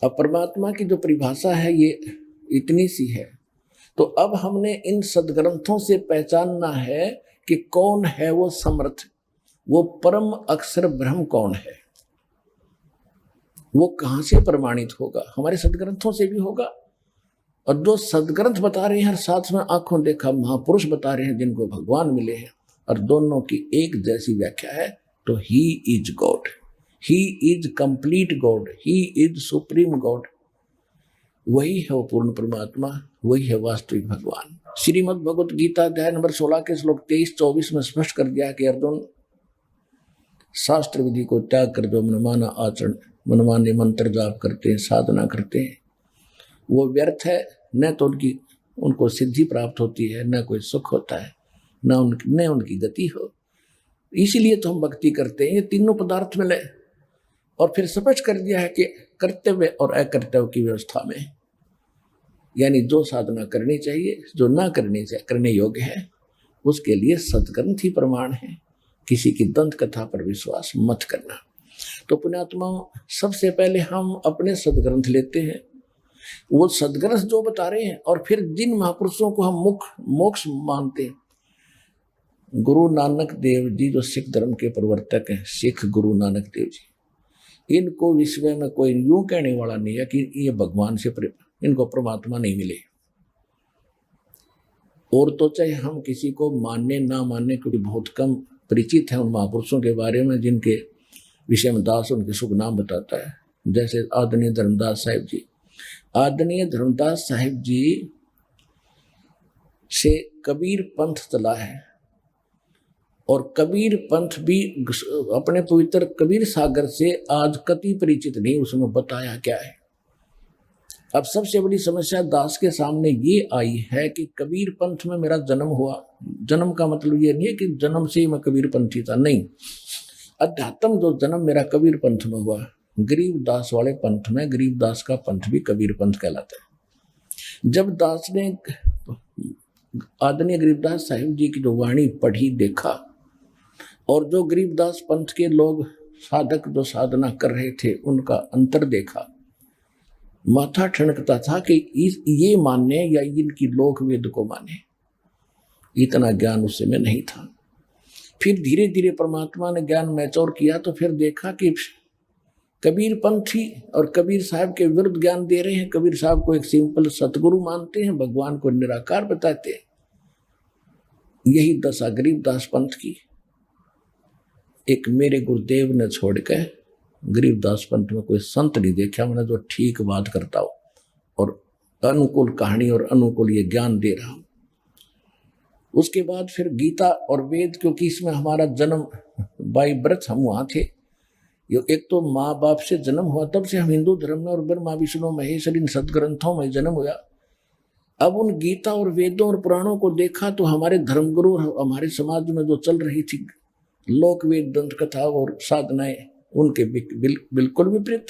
अब परमात्मा की जो परिभाषा है ये इतनी सी है, तो अब हमने इन सदग्रंथों से पहचानना है कि कौन है वो समर्थ, वो परम अक्षर ब्रह्म कौन है, वो कहां से प्रमाणित होगा। हमारे सदग्रंथों से भी होगा, और जो सदग्रंथ बता रहे हैं, साथ में आंखों देखा महापुरुष बता रहे हैं जिनको भगवान मिले हैं, और दोनों की एक जैसी व्याख्या है। तो he is God, he is complete God, he is supreme God, वही है वो पूर्ण परमात्मा, वही है वास्तविक भगवान। श्रीमद् भगवत गीता अध्याय नंबर 16 के श्लोक 23-24 में स्पष्ट कर दिया कि अर्जुन, शास्त्र विधि को त्याग कर दो, मनमाना आचरण, मनमाने मंत्र जाप करते हैं, साधना करते हैं, वो व्यर्थ है। न तो उनको सिद्धि प्राप्त होती है, न कोई सुख होता है, न उनकी गति हो। इसीलिए तो हम भक्ति करते हैं, ये तीनों पदार्थ मिले। और फिर स्पष्ट कर दिया है कि कर्तव्य और अकर्तव्य की व्यवस्था में, यानी जो साधना करनी चाहिए, जो ना करने योग्य है, उसके लिए सदग्रंथ ही प्रमाण है। किसी की दंत कथा पर विश्वास मत करना। तो पुण्यात्माओं, सबसे पहले हम अपने सदग्रंथ लेते हैं, वो सदग्रंथ जो बता रहे हैं, और फिर जिन महापुरुषों को हम मोक्ष मानते हैं, गुरु नानक देव जी जो सिख धर्म के प्रवर्तक हैं, सिख गुरु नानक देव जी, इनको विश्व में कोई यूं कहने वाला नहीं है कि ये भगवान से इनको परमात्मा नहीं मिले। और तो चाहे हम किसी को मानने ना मानने, क्योंकि बहुत कम परिचित है उन महापुरुषों के बारे में जिनके विषय में दास उनके शुभ नाम बताता है, जैसे आदरणीय धर्मदास साहिब जी। आदरणीय धर्मदास साहिब जी से कबीर पंथ चला है, और कबीर पंथ भी अपने पवित्र कबीर सागर से आज कति परिचित नहीं, उसमें बताया क्या है। अब सबसे बड़ी समस्या दास के सामने ये आई है कि कबीर पंथ में मेरा जन्म हुआ। जन्म का मतलब ये नहीं है कि जन्म से ही मैं कबीर पंथी था, नहीं। अध्यात्म जो जन्म मेरा कबीर पंथ में हुआ, गरीब दास वाले पंथ में, गरीब दास का पंथ भी कबीर पंथ कहलाता है। जब दास ने आदरणीय गरीबदास साहिब जी की जो वाणी पढ़ी, देखा, और जो गरीबदास पंथ के लोग साधक जो साधना कर रहे थे उनका अंतर देखा, माथा ठनकता था कि ये मानने या इनकी लोक वेद को माने। इतना ज्ञान उस समय नहीं था। फिर धीरे धीरे परमात्मा ने ज्ञान मैच्योर किया, तो फिर देखा कि कबीर पंथी और कबीर साहब के विरुद्ध ज्ञान दे रहे हैं। कबीर साहब को एक सिंपल सतगुरु मानते हैं, भगवान को निराकार बताते हैं। यही दशा गरीबदास पंथ की। एक मेरे गुरुदेव ने छोड़ के गरीबदास पंथ में कोई संत नहीं देखा मैंने जो ठीक बात करता हो और अनुकूल कहानी और अनुकूल ये ज्ञान दे रहा हूं। उसके बाद फिर गीता और वेद, क्योंकि इसमें हमारा जन्म बाई बर्थ हम वहां थे। एक तो माँ बाप से जन्म हुआ, तब से हम हिंदू धर्म में और ब्रह्मा विष्णु महेश्वर इन सदग्रंथों में जन्म हुआ। अब उन गीता और वेदों और पुराणों को देखा तो हमारे धर्मगुरु और हमारे समाज में जो चल रही थी लोक वेद दंत कथा और साधनाएं, उनके बिल्कुल विपरीत।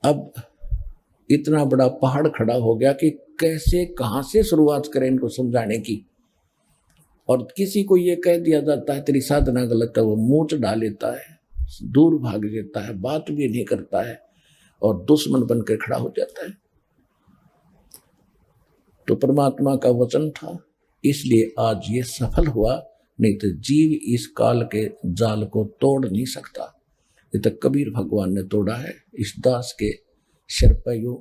अब इतना बड़ा पहाड़ खड़ा हो गया कि कैसे कहां से शुरुआत करें इनको समझाने की। और किसी को ये कह दिया जाता है तेरी साधना गलत है, वो मुंह चढ़ा लेता है, दूर भाग जाता है, बात भी नहीं करता है और दुश्मन बनकर खड़ा हो जाता है। तो परमात्मा का वचन था, इसलिए आज ये सफल हुआ, नहीं तो जीव इस काल के जाल को तोड़ नहीं सकता। ये तो कबीर भगवान ने तोड़ा है, इस दास के सिर पर यूं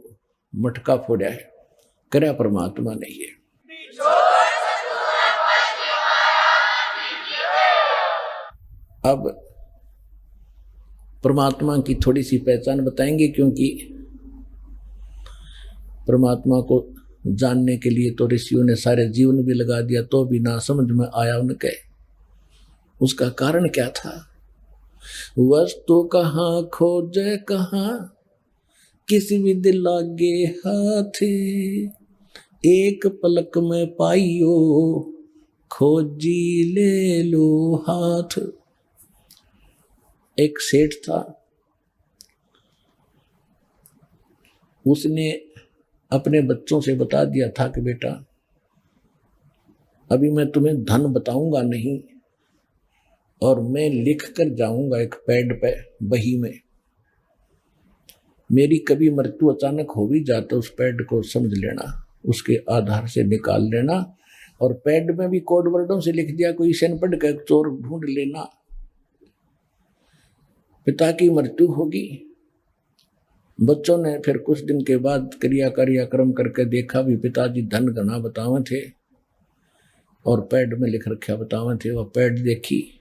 मटका फोड़ा है, करे परमात्मा ने ये। अब परमात्मा की थोड़ी सी पहचान बताएंगे, क्योंकि परमात्मा को जानने के लिए तो ऋषियों ने सारे जीवन भी लगा दिया, तो भी ना समझ में आया उनके। उसका कारण क्या था? वस्तु कहाँ खोजे कहाँ, किसी विधि लागे हाथ, एक पलक में पाइयो खोजी ले लो हाथ। एक सेठ था, उसने अपने बच्चों से बता दिया था कि बेटा अभी मैं तुम्हें धन बताऊंगा नहीं, और मैं लिख कर जाऊंगा एक पैड पे बही में। मेरी कभी मृत्यु अचानक हो भी जाता, उस पैड को समझ लेना, उसके आधार से निकाल लेना। और पैड में भी कोड वर्डों से लिख दिया, कोई शन पढ़ कर चोर ढूंढ लेना, पिता की मृत्यु होगी। बच्चों ने फिर कुछ दिन के बाद क्रियाक्रम करके देखा भी पिताजी धन घना बतावे थे और पैड में लिख रखा बतावे थे। वह पैड देखी,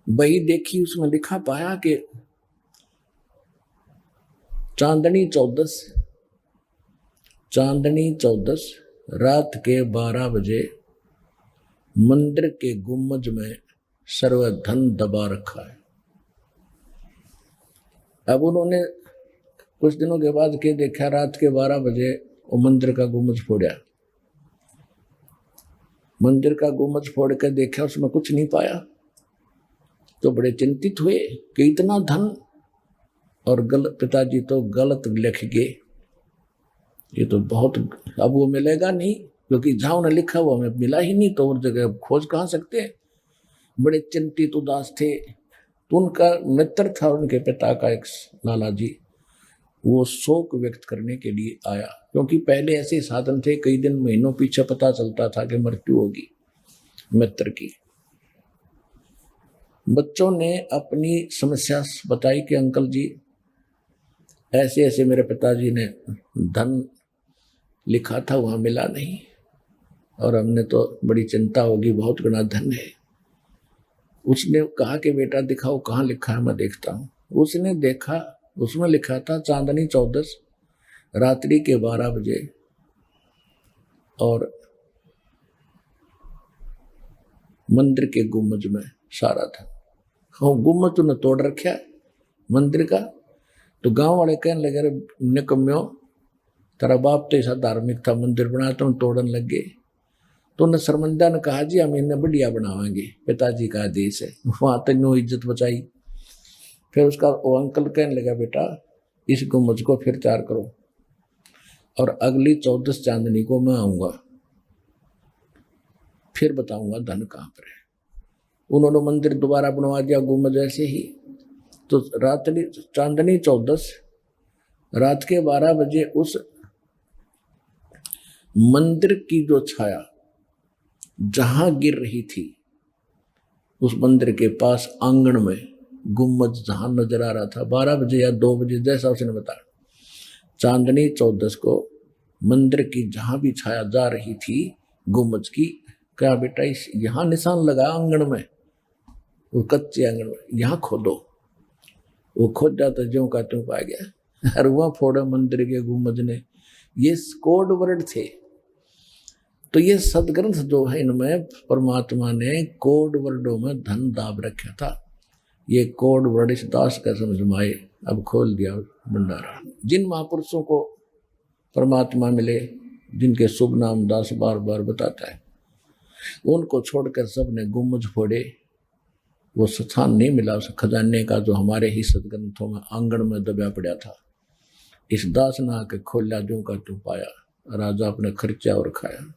बही देखी, उसमें लिखा पाया कि चांदनी 14 रात के 12 बजे मंदिर के गुम्बज में सर्वधन दबा रखा है। अब उन्होंने कुछ दिनों के बाद के देखा, रात के 12 बजे वो मंदिर का गुम्बज फोड़ा। मंदिर का गुम्बज फोड़ कर देखा, उसमें कुछ नहीं पाया। तो बड़े चिंतित हुए कि इतना धन, और पिताजी तो गलत लिख गए, ये तो बहुत, अब वो मिलेगा नहीं, क्योंकि जहां उन्हें लिखा वो हमें मिला ही नहीं, तो उस जगह खोज कहाँ सकते हैं। बड़े चिंतित उदास थे। तो उनका मित्र था उनके पिता का एक लाला जी, वो शोक व्यक्त करने के लिए आया, क्योंकि पहले ऐसे साधन थे, कई दिन महीनों पीछे पता चलता था कि मृत्यु होगी मित्र की। बच्चों ने अपनी समस्या बताई कि अंकल जी ऐसे ऐसे मेरे पिताजी ने धन लिखा था, वहां मिला नहीं, और हमने तो बड़ी चिंता होगी, बहुत गुना धन है। उसने कहा कि बेटा दिखाओ कहाँ लिखा है, मैं देखता हूँ। उसने देखा, उसमें लिखा था चांदनी 14 रात्रि के 12 बजे, और मंदिर के गुम्बज में सारा था। हाँ, गुम्बज तूने तोड़ रखा मंदिर का। तो गांव वाले कहने लगे, निकम्यो तेरा बाप तो ऐसा धार्मिक था, मंदिर बनाया तो तोड़न लग गए। तो उन्हें शर्मिंदा ने कहा जी हम इन्हें बढ़िया बनावाएंगे, पिताजी का आदेश है। वहां तक नो इज्जत बचाई। फिर उसका वो अंकल कहने लगा, बेटा इस गुम्बज को फिर तैयार करो, और अगली 14 चांदनी को मैं आऊंगा, फिर बताऊंगा धन कहाँ पर है। उन्होंने मंदिर दोबारा बनवा दिया गुम्बज ऐसे ही। तो रात्रि चांदनी 14 रात के 12 बजे उस मंदिर की जो छाया जहां गिर रही थी, उस मंदिर के पास आंगन में गुम्बज जहां नजर आ रहा था, 12 बजे या 2 बजे जैसा उसने बताया, चांदनी 14 को मंदिर की जहां भी छाया जा रही थी गुम्बज की, क्या बेटा इस यहाँ निशान लगा आंगन में, वो कच्चे आंगन में, यहाँ खोदो। वो खोद जाता ज्यों का त्यों पा गया। और वह फोड़े मंदिर के गुम्बद ने। ये कोड वर्ड थे। तो ये सदग्रंथ जो है इनमें परमात्मा ने कोड वर्डों में धन दाब रखा था। ये कोड वर्ड इस दास का समझ में आए, अब खोल दिया भंडारा। जिन महापुरुषों को परमात्मा मिले, जिनके शुभ नाम दास बार बार बताता है, उनको छोड़कर सबने गुम्बज फोड़े। वो स्थान नहीं मिला उस खजाने का जो हमारे ही सदग्रंथों में आंगन में दबा पड़ा था। इस दास ने आके खोला, जो का तू पाया, राजा अपने खर्चा और खाया।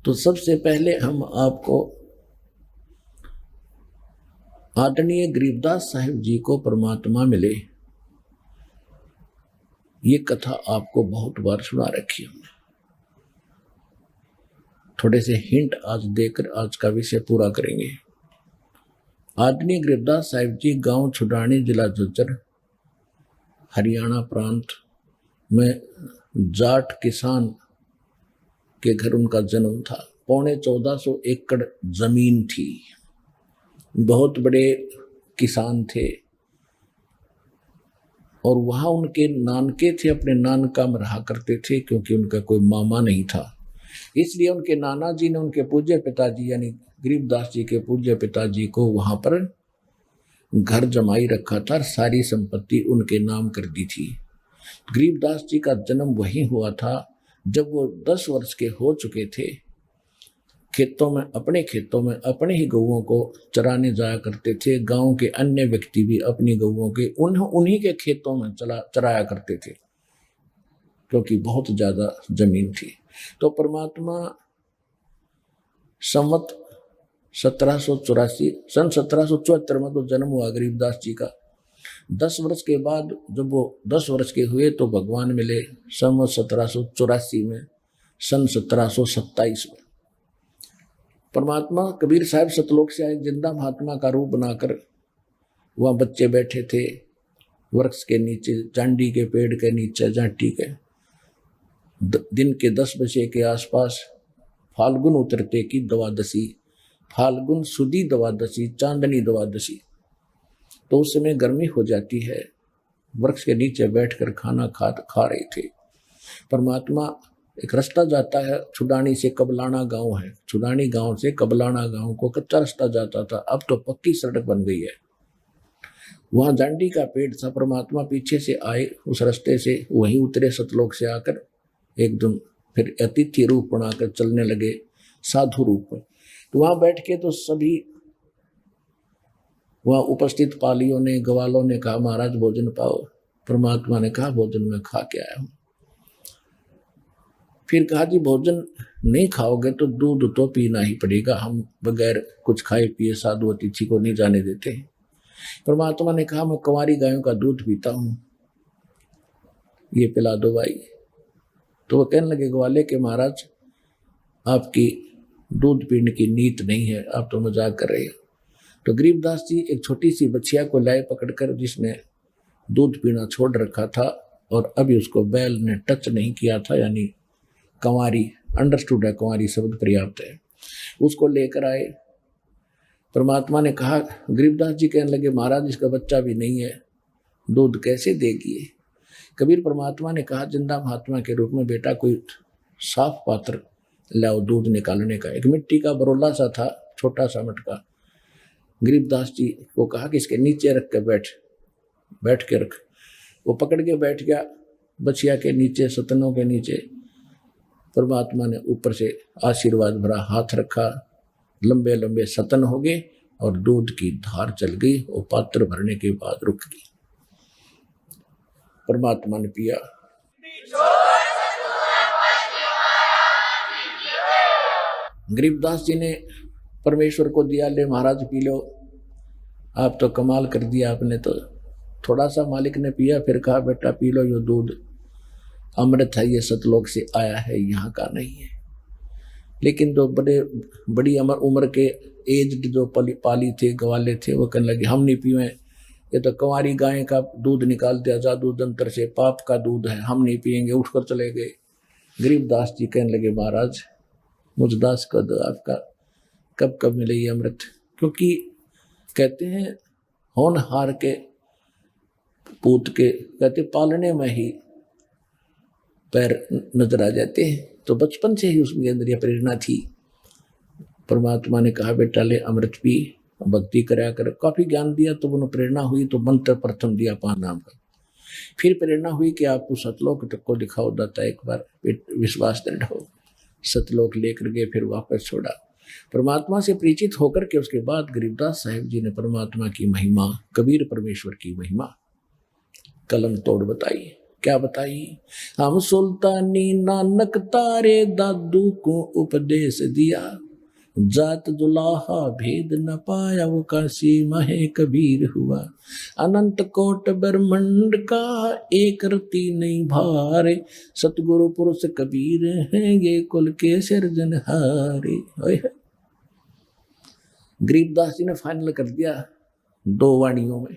तो सबसे पहले हम आपको आदरणीय गरीबदास साहिब जी को परमात्मा मिले, ये कथा आपको बहुत बार सुना रखी हमने। थोड़े से हिंट आज देकर आज का विषय पूरा करेंगे। आदरणीय गरीबदास साहिब जी गांव छुडानी, जिला झज्जर, हरियाणा प्रांत में जाट किसान के घर उनका जन्म था। 1450 एकड़ जमीन थी, बहुत बड़े किसान थे। और वहाँ उनके नानके थे, अपने नानका में रहा करते थे, क्योंकि उनका कोई मामा नहीं था। इसलिए उनके नाना जी ने उनके पूज्य पिताजी यानी गरीबदास जी के पूज्य पिताजी को वहाँ पर घर जमाई रखा था, सारी संपत्ति उनके नाम कर दी थी। गरीबदास जी का जन्म वहीं हुआ था जब वो 10 वर्ष के हो चुके थे। खेतों में अपने ही गौओं को चराने जाया करते थे। गांव के अन्य व्यक्ति भी अपनी गौओं के उन्हीं के खेतों में चराया करते थे, क्योंकि बहुत ज्यादा जमीन थी। तो परमात्मा संवत 1784 सन 1774 में तो जन्म हुआ गरीबदास जी का। 10 वर्ष के बाद जब वो 10 वर्ष के हुए तो भगवान मिले संवत 1784 में, सन 1727 में। परमात्मा कबीर साहब सतलोक से आए, जिंदा महात्मा का रूप बनाकर वहाँ बच्चे बैठे थे वृक्ष के नीचे, जांडी के पेड़ के नीचे, जाटी के। दिन के 10 बजे के आसपास फाल्गुन उतरते की द्वादशी, फाल्गुन सुदी द्वादशी, चांदनी द्वादशी, तो उस समय गर्मी हो जाती है। वृक्ष के नीचे बैठकर खाना खा रहे थे। परमात्मा, एक रास्ता जाता है छुडानी से कबलाना गांव है, छुडानी गांव से कबलाना गांव को कच्चा रास्ता जाता था, अब तो पक्की सड़क बन गई है। वहां जांडी का पेड़ था। परमात्मा पीछे से आए, उस रास्ते से वहीं उतरे सतलोक से आकर, एकदम फिर अतिथि रूप बनाकर चलने लगे, साधु रूप में। तो वहां बैठ के तो सभी वहां उपस्थित पालियों ने, ग्वालों ने कहा, महाराज भोजन पाओ। परमात्मा ने कहा, भोजन में खा के आया हूं। फिर कहा, जी भोजन नहीं खाओगे तो दूध तो पीना ही पड़ेगा, हम बगैर कुछ खाए पिए साधु अतिथि को नहीं जाने देते। परमात्मा ने कहा, मैं कुंवारी गायों का दूध पीता हूं, ये पिला दो भाई। तो वो कहने लगे ग्वाले के, महाराज आपकी दूध पीने की नीत नहीं है, आप तो मजाक कर रहे हो। तो गरीबदास जी एक छोटी सी बच्चिया को लाए पकड़कर, जिसने दूध पीना छोड़ रखा था और अभी उसको बैल ने टच नहीं किया था, यानी कंवारी, अंडरस्टूड है, कंवारी शब्द पर्याप्त है, उसको लेकर आए। परमात्मा ने कहा, गरीबदास जी कहने लगे, महाराज इसका बच्चा भी नहीं है, दूध कैसे देगी। कबीर परमात्मा ने कहा, जिंदा महात्मा के रूप में, बेटा कोई साफ पात्र लाओ दूध निकालने का। एक मिट्टी का बरोला सा था, छोटा सा मटका। गरीबदास जी को कहा कि इसके नीचे रख के बैठ के रख। वो पकड़ के बैठ गया बछिया के नीचे, सतनों के नीचे। परमात्मा ने ऊपर से आशीर्वाद भरा हाथ रखा, लंबे लंबे सतन हो गए और दूध की धार चल गई। वो पात्र भरने के बाद रुक गई। परमात्मा ने पिया। गरीबदास जी ने परमेश्वर को दिया, ले महाराज पी लो। आप तो कमाल कर दिया आपने तो। थोड़ा सा मालिक ने पिया, फिर कहा, बेटा पी लो, ये दूध अमृत है, ये सतलोक से आया है, यहाँ का नहीं है। लेकिन जो बड़ी उम्र के एज्ड जो पाली थे, ग्वाले थे, वो कहने लगे, हम नहीं पीवे, ये तो कुंवारी गाय का दूध निकाल दिया जादू जंतर से, पाप का दूध है, हम नहीं पिएंगे, उठकर चले गए। गरीबदास जी कहने लगे महाराज मुझदास को दो, आपका कब कब मिले ये अमृत। क्योंकि कहते हैं होनहार के पूत के कहते पालने में ही पैर नजर आ जाते हैं। तो बचपन से ही उसके अंदर यह प्रेरणा थी। परमात्मा ने कहा बेटा ले अमृत पी, भक्ति कराया कर। काफी ज्ञान दिया तो उन्हें प्रेरणा हुई तो मंत्र प्रथम दिया 5 नाम का। फिर प्रेरणा हुई कि आपको सतलोक तक को दिखाओ दाता, एक बार विश्वास दृढ़ हो। सतलोक लेकर गए, फिर वापस छोड़ा। परमात्मा से परिचित होकर के उसके बाद गरीबदास साहिब जी ने परमात्मा की महिमा, कबीर परमेश्वर की महिमा कलम तोड़ बताई। क्या बताई? हम सुल्तानी नानक तारे दादू को उपदेश दिया, जात दुलाहा भेद न पाया वो काशी महे कबीर हुआ। अनंत कोट ब्रह्मंड का एक रति नहीं भारे, सतगुरु पुरुष कबीर हैं ये कुल के सिरजनहारे। गरीबदास जी ने फाइनल कर दिया 2 वाणियों में,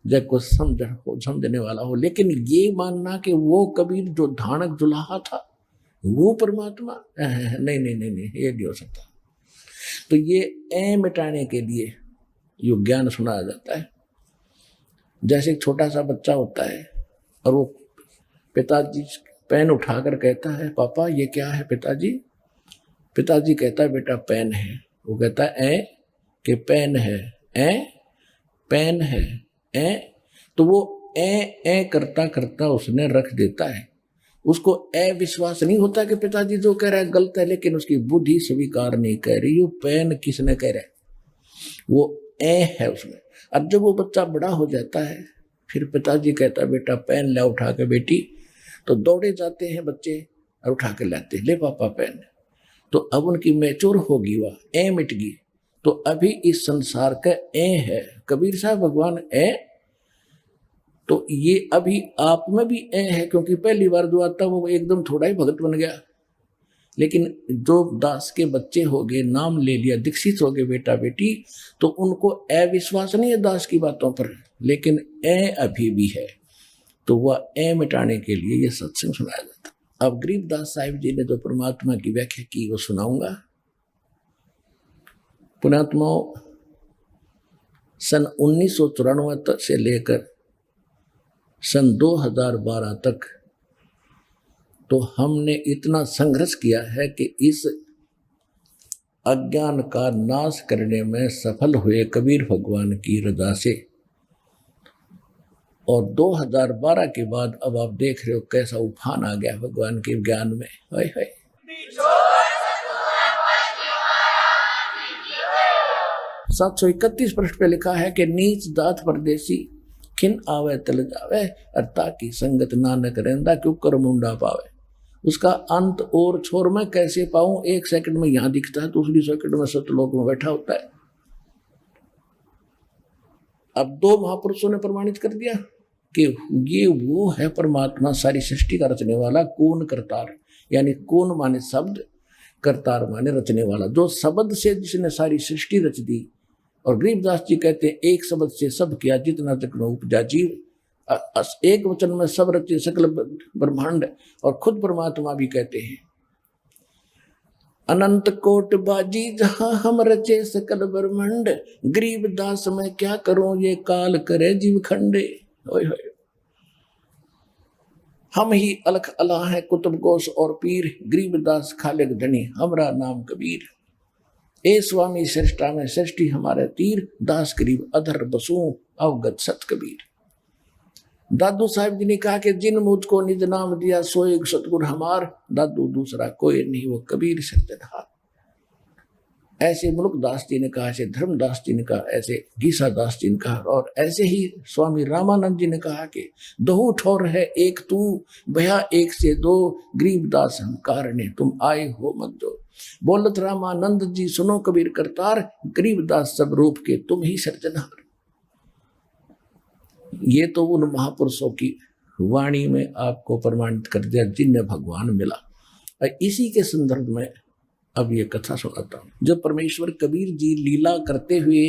जब को समझने वाला हो। लेकिन ये मानना कि वो कबीर जो धानक जुलाहा था वो परमात्मा, नहीं नहीं नहीं नहीं, ये नहीं हो सकता। तो ये ए मिटाने के लिए यो ज्ञान सुनाया जाता है। जैसे एक छोटा सा बच्चा होता है और वो पिताजी पेन उठाकर कहता है पापा ये क्या है पिताजी? पिताजी कहता है बेटा पेन है। वो कहता है ए कि पेन है, ए पेन है, ए। तो वो ए करता करता उसने रख देता है। उसको विश्वास नहीं होता कि पिताजी जो कह रहा है गलत है, लेकिन उसकी बुद्धि स्वीकार नहीं कह रही। वो पेन किसने कह रहा है? वो है उसमें। अब जब वो बच्चा बड़ा हो जाता है, फिर पिताजी कहता है बेटा पेन ले उठा के बेटी, तो दौड़े जाते हैं बच्चे और उठा के लाते, ले पापा पेन। तो अब उनकी मैच्योर होगी, वह मिट गई। तो अभी इस संसार का है। कबीर साहब भगवान तो ये अभी आप में भी है, क्योंकि पहली बार जो आता वो एकदम थोड़ा ही भगत बन गया। लेकिन जो दास के बच्चे हो गए, नाम ले लिया, दीक्षित हो गए बेटा बेटी, तो उनको विश्वास नहीं है दास की बातों पर, लेकिन अभी भी है। तो वह मिटाने के लिए ये सत्संग सुनाया जाता। अब गरीबदास साहिब जी ने जो परमात्मा की व्याख्या की वो सुनाऊंगा। पुणात्मा सन 1994 से लेकर सन 2012 तक तो हमने इतना संघर्ष किया है कि इस अज्ञान का नाश करने में सफल हुए कबीर भगवान की रजा से। और 2012 के बाद अब आप देख रहे हो कैसा उफान आ गया भगवान के ज्ञान में। हाय हाय 731 पृष्ठ पे लिखा है कि नीच जात परदेसी खिन आवे तल जावे, अरता की संगत नानक रहंदा क्यों कर मुंडा पावे। उसका अंत और छोर में कैसे पाऊं? 1 सेकंड में यहां दिखता है, दूसरी सेकंड में सतलोक में बैठा होता है। अब 2 महापुरुषों ने प्रमाणित कर दिया कि ये वो है परमात्मा, सारी सृष्टि का रचने वाला। कौन करतार, यानी कौन माने शब्द, करतार माने रचने वाला। जो शब्द से जिसने सारी सृष्टि रच दी। और गरीबदास जी कहते हैं एक शब्द से सब किया जितना तक में उपजा जीव। एक वचन में सब रचे सकल ब्रह्मांड। और खुद परमात्मा भी कहते हैं अनंत कोट बाजी जहां हम रचे सकल ब्रह्मांड, गरीबदास मैं क्या करूं ये काल करे जीव खंडे। हम ही अलख अला है कुतुब गोश और पीर, गरीबदास खालिक धनी हमरा नाम कबीर। ए स्वामी श्रेष्ठा में सृष्टि हमारे तीर, दास गरीब अधर बसू अवगत सत कबीर। दादू साहिब जी ने कहा कि जिन मुझको निज नाम दिया सोए सतगुर हमार, दादू दूसरा कोई नहीं वो कबीर सत्यधार। ऐसे मुल्क दास जी ने कहा, ऐसे धर्मदास जी ने कहा, ऐसे गीसा दास जी ने कहा। और ऐसे ही स्वामी रामानंद जी ने कहा कि दो ठोर है एक तू, भया एक से दो, गरीबदास हम कारणे तुम आए हो मत दो। बोलत रामानंद जी सुनो कबीर करतार, गरीबदास सब रूप के तुम ही सृजनहार। ये तो उन महापुरुषों की वाणी में आपको प्रमाणित कर दिया जिन्हें भगवान मिला। और इसी के संदर्भ में अब ये कथा सुनाता हूं। जब परमेश्वर कबीर जी लीला करते हुए